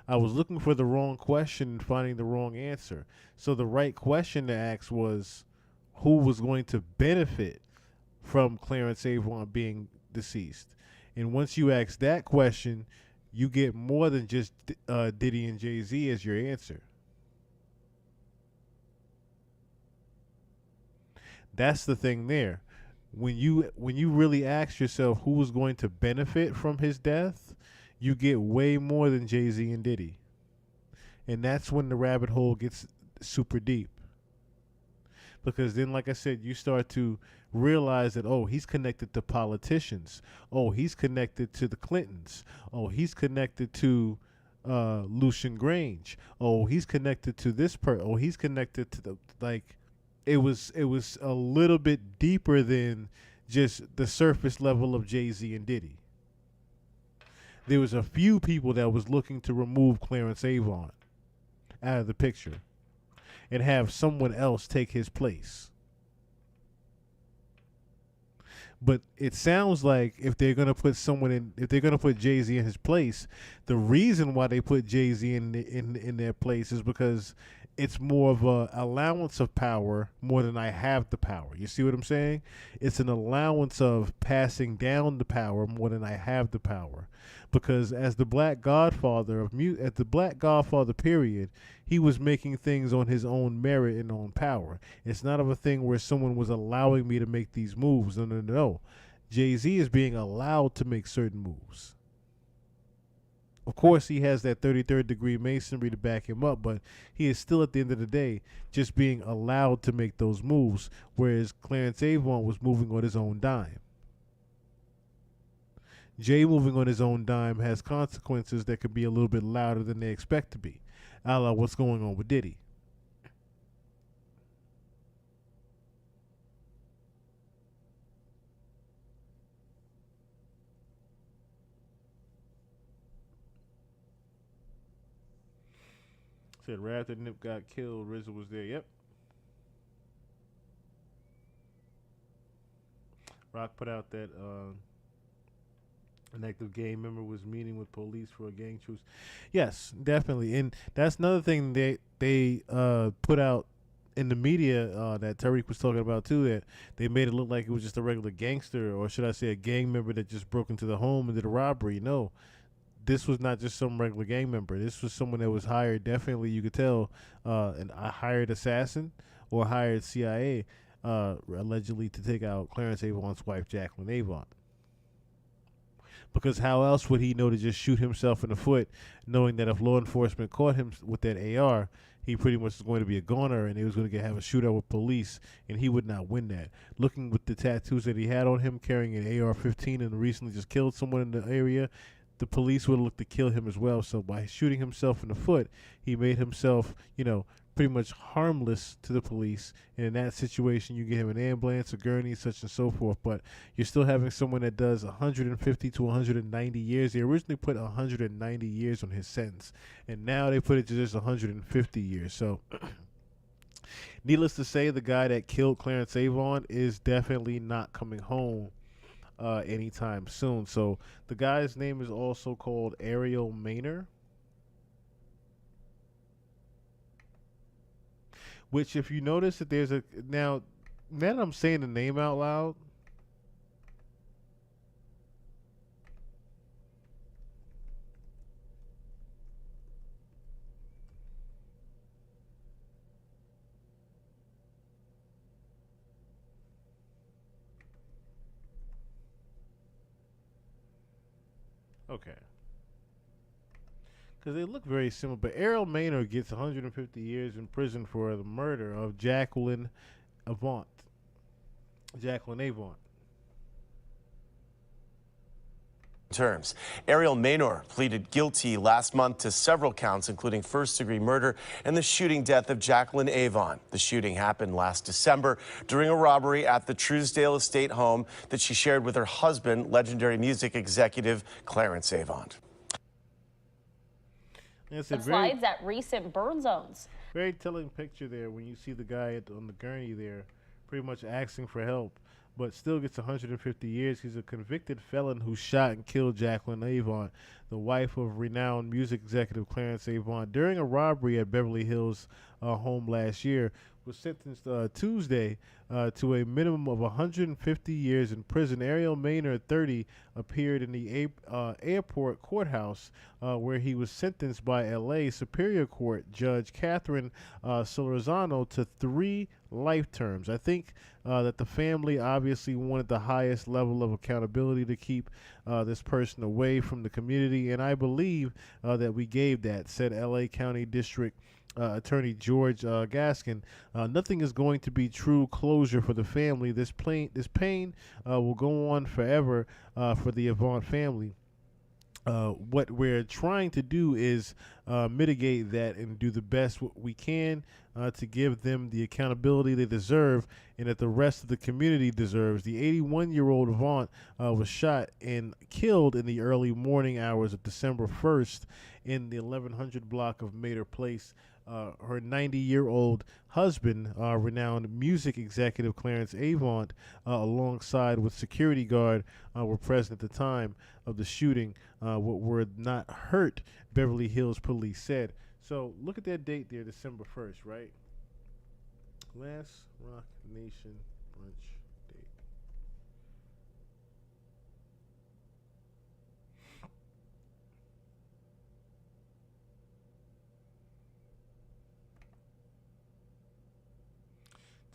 I was looking for the wrong question and finding the wrong answer. So the right question to ask was, who was going to benefit from Clarence Avant being deceased? And once you ask that question, you get more than just Diddy and JayZ as your answer. That's the thing there. When you really ask yourself who was going to benefit from his death, you get way more than JayZ and Diddy. And that's when the rabbit hole gets super deep. Because then, like I said, you start to realize that, oh, he's connected to politicians. Oh, he's connected to the Clintons. Oh, he's connected to Lucian Grange. Oh, he's connected to this oh, he's connected to the, like, it was a little bit deeper than just the surface level of JayZ and Diddy. There was a few people that was looking to remove Clarence Avant out of the picture and have someone else take his place. But it sounds like if they're gonna put someone in, if they're gonna put JayZ in his place, the reason why they put JayZ in their place is because it's more of a allowance of power more than I have the power. You see what I'm saying? It's an allowance of passing down the power more than I have the power. Because as the Black Godfather at the Black Godfather period, he was making things on his own merit and own power. It's not of a thing where someone was allowing me to make these moves. No. JayZ is being allowed to make certain moves. Of course, he has that 33rd degree masonry to back him up, but he is still, at the end of the day, just being allowed to make those moves, whereas Clarence Avant was moving on his own dime. Jay moving on his own dime has consequences that could be a little bit louder than they expect to be, a la what's going on with Diddy. Said right after Nip got killed, RZA was there. Yep. Roc put out that an active gang member was meeting with police for a gang truce. Yes, definitely. And that's another thing they put out in the media that Tariq was talking about too, that they made it look like it was just a regular gangster, or should I say a gang member that just broke into the home and did a robbery. No. This was not just some regular gang member. This was someone that was hired, definitely you could tell, a hired assassin or hired CIA, allegedly to take out Clarence Avant's wife, Jacqueline Avant. Because how else would he know to just shoot himself in the foot, knowing that if law enforcement caught him with that AR, he pretty much was going to be a goner and he was going to have a shootout with police, and he would not win that. Looking with the tattoos that he had on him, carrying an AR-15 and recently just killed someone in the area, the police would look to kill him as well. So by shooting himself in the foot, he made himself, pretty much harmless to the police. And in that situation, you get him an ambulance, a gurney, such and so forth. But you're still having someone that does 150 to 190 years. They originally put 190 years on his sentence, and now they put it to just 150 years. So needless to say, the guy that killed Clarence Avant is definitely not coming home anytime soon. So the guy's name is also called Ariel Maynor, which, if you notice that there's now that I'm saying the name out loud, Okay. Because they look very similar. But Errol Maynard gets 150 years in prison for the murder of Jacqueline Avant. Jacqueline Avant. Terms. Ariel Maynor pleaded guilty last month to several counts, including first-degree murder and the shooting death of Jacqueline Avant. The shooting happened last December during a robbery at the Truesdale estate home that she shared with her husband, legendary music executive Clarence Avant. Slides at recent burn zones. Very telling picture there when you see the guy on the gurney there, pretty much asking for help, but still gets 150 years. He's a convicted felon who shot and killed Jacqueline Avant, the wife of renowned music executive Clarence Avant, during a robbery at Beverly Hills home last year. Was sentenced Tuesday to a minimum of 150 years in prison. Ariel Maynard, 30, appeared in the airport courthouse where he was sentenced by L.A. Superior Court Judge Catherine Solorzano to 3 life terms. I think that the family obviously wanted the highest level of accountability to keep this person away from the community, and I believe that we gave that, said L.A. County District Attorney George Gaskin. Nothing is going to be true closure for the family. This pain will go on forever for the Avant family. What we're trying to do is mitigate that and do the best we can to give them the accountability they deserve and that the rest of the community deserves. The 81-year-old Avant was shot and killed in the early morning hours of December 1st in the 1100 block of Mater Place. Her 90-year-old husband, renowned music executive Clarence Avant, alongside with security guard, were present at the time of the shooting. What were not hurt, Beverly Hills police said. So look at that date there, December 1st, right? Last Roc Nation brunch date.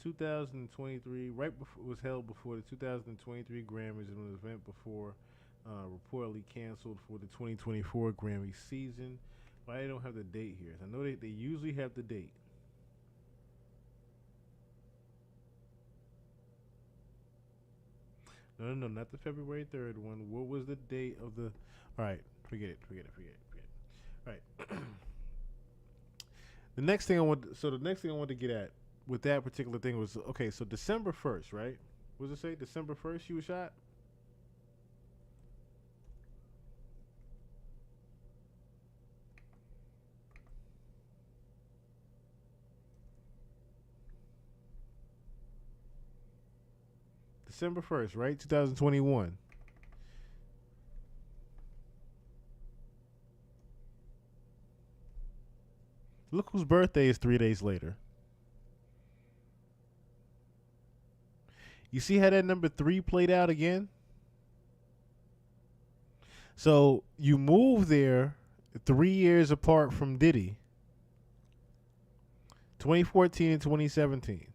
(2023) right before was held before the 2023 Grammys and an event before reportedly canceled for the 2024 Grammy season. But I don't have the date here. I know they usually have the date. No, not the February 3rd one. What was the date of the? All right, forget it. All right. The next thing I want to get at with that particular thing was, okay, so December 1st, right? What does it say? December 1st she was shot? December 1st, right? 2021. Look whose birthday is 3 days later. You see how that number 3 played out again? So you move there 3 years apart from Diddy. 2014 and 2017.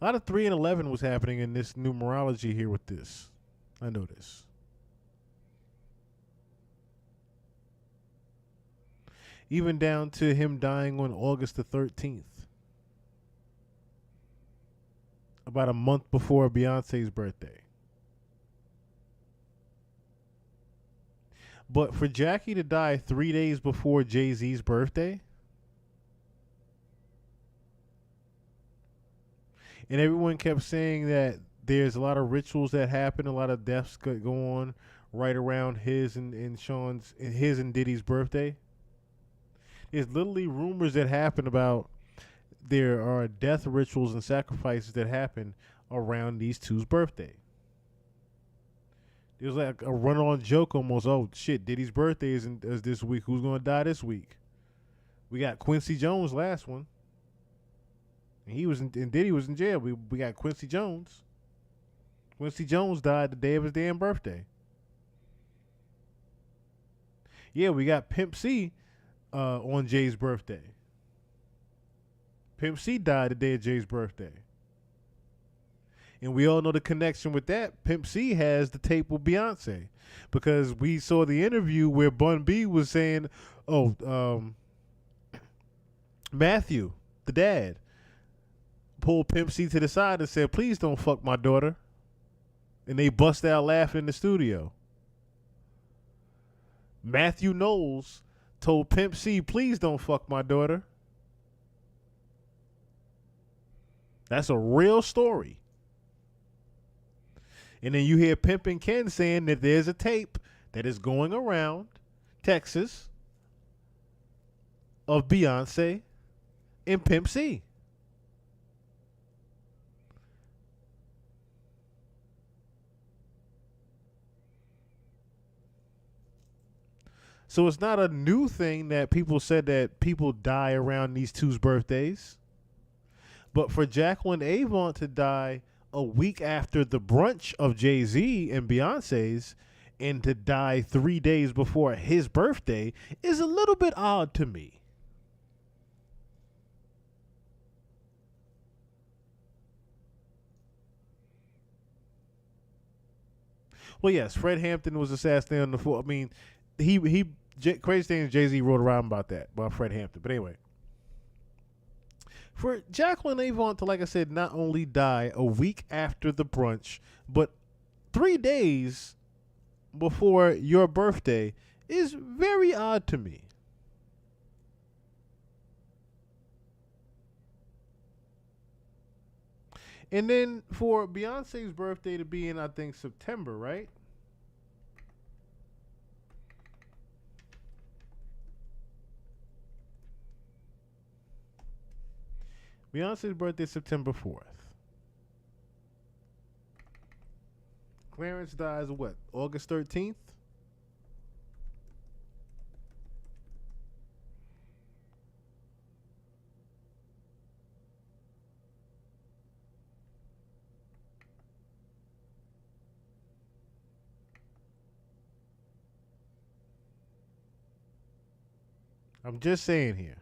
A lot of 3 and 11 was happening in this numerology here with this. I know this. Even down to him dying on August the 13th. About a month before Beyonce's birthday. But for Jackie to die 3 days before JayZ's birthday, and everyone kept saying that there's a lot of rituals that happen, a lot of deaths go on right around his and Sean's, his and Diddy's birthday. There's literally rumors that happen about there are death rituals and sacrifices that happen around these two's birthday. It was like a run-on joke almost. Oh shit, Diddy's birthday is this week. Who's gonna die this week? We got Quincy Jones last one. And he was and Diddy was in jail. We got Quincy Jones. Quincy Jones died the day of his damn birthday. Yeah, we got Pimp C on Jay's birthday. Pimp C died the day of Jay's birthday. And we all know the connection with that. Pimp C has the tape with Beyonce, because we saw the interview where Bun B was saying, Matthew, the dad, pulled Pimp C to the side and said, please don't fuck my daughter. And they bust out laughing in the studio. Matthew Knowles told Pimp C, please don't fuck my daughter. That's a real story. And then you hear Pimpin' Ken saying that there's a tape that is going around Texas of Beyonce and Pimp C. So it's not a new thing that people said that people die around these two's birthdays. But for Jacqueline Avant to die a week after the brunch of JayZ and Beyonce's, and to die 3 days before his birthday, is a little bit odd to me. Well, yes, Fred Hampton was assassinated on the 4th. I mean, crazy thing is JayZ wrote around about that, about Fred Hampton. But anyway, for Jacqueline Avant to, like I said, not only die a week after the brunch, but 3 days before your birthday is very odd to me. And then for Beyonce's birthday to be in, I think, September, right? Beyonce's birthday is September 4th. Clarence dies what? August 13th? I'm just saying here.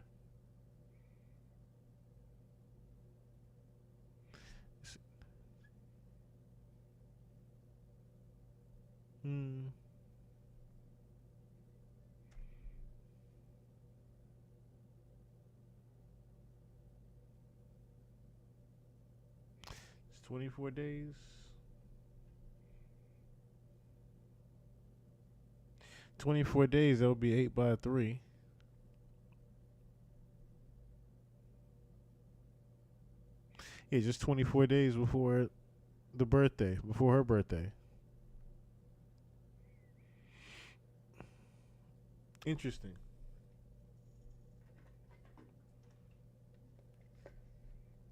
It's 24 days. 24 days, that would be 8 by 3. Yeah, just 24 days before the birthday, before her birthday. Interesting.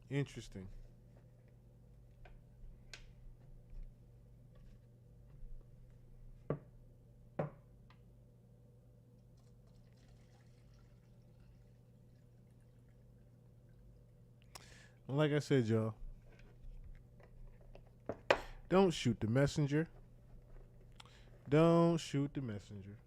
Interesting. Like I said, y'all, don't shoot the messenger. Don't shoot the messenger.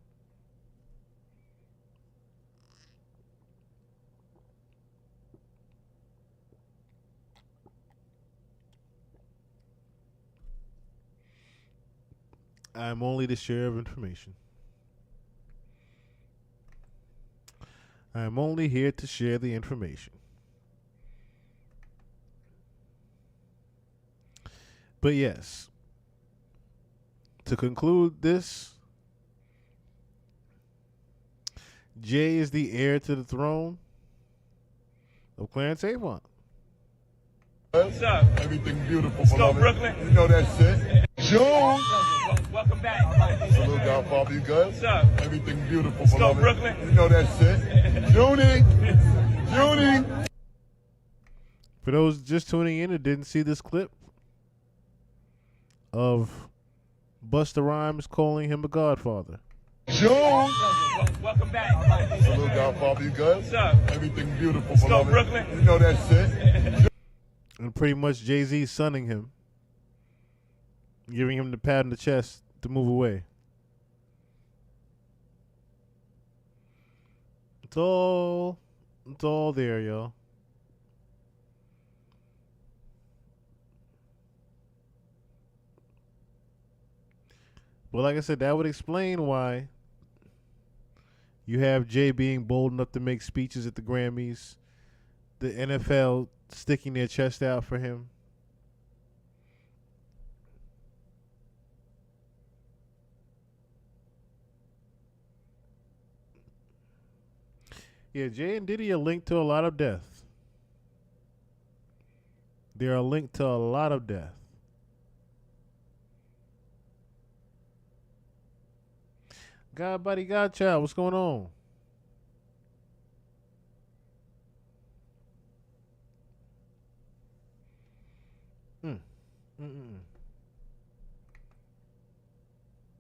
I'm only the sharer of information. I'm only here to share the information. But yes, to conclude this, Jay is the heir to the throne of Clarence Avant. What's up? Everything beautiful. Let's go, Brooklyn. You know that shit. June. Welcome back. Salute, Godfather. You good? What's up? Everything beautiful. Let's go, Brooklyn. You know that shit. Junie. Junie. For those just tuning in and didn't see this clip of Busta Rhymes calling him a godfather. June. Welcome back. Salute, Godfather. You good? What's up? Everything beautiful. Let's go, Brooklyn. You know that shit. And pretty much JayZ sunning him, giving him the pat on the chest to move away. It's all there, y'all. But like I said, that would explain why you have Jay being bold enough to make speeches at the Grammys, the NFL sticking their chest out for him. Yeah, Jay and Diddy are linked to a lot of death. They are linked to a lot of death. God buddy, Godchild, what's going on? Mm.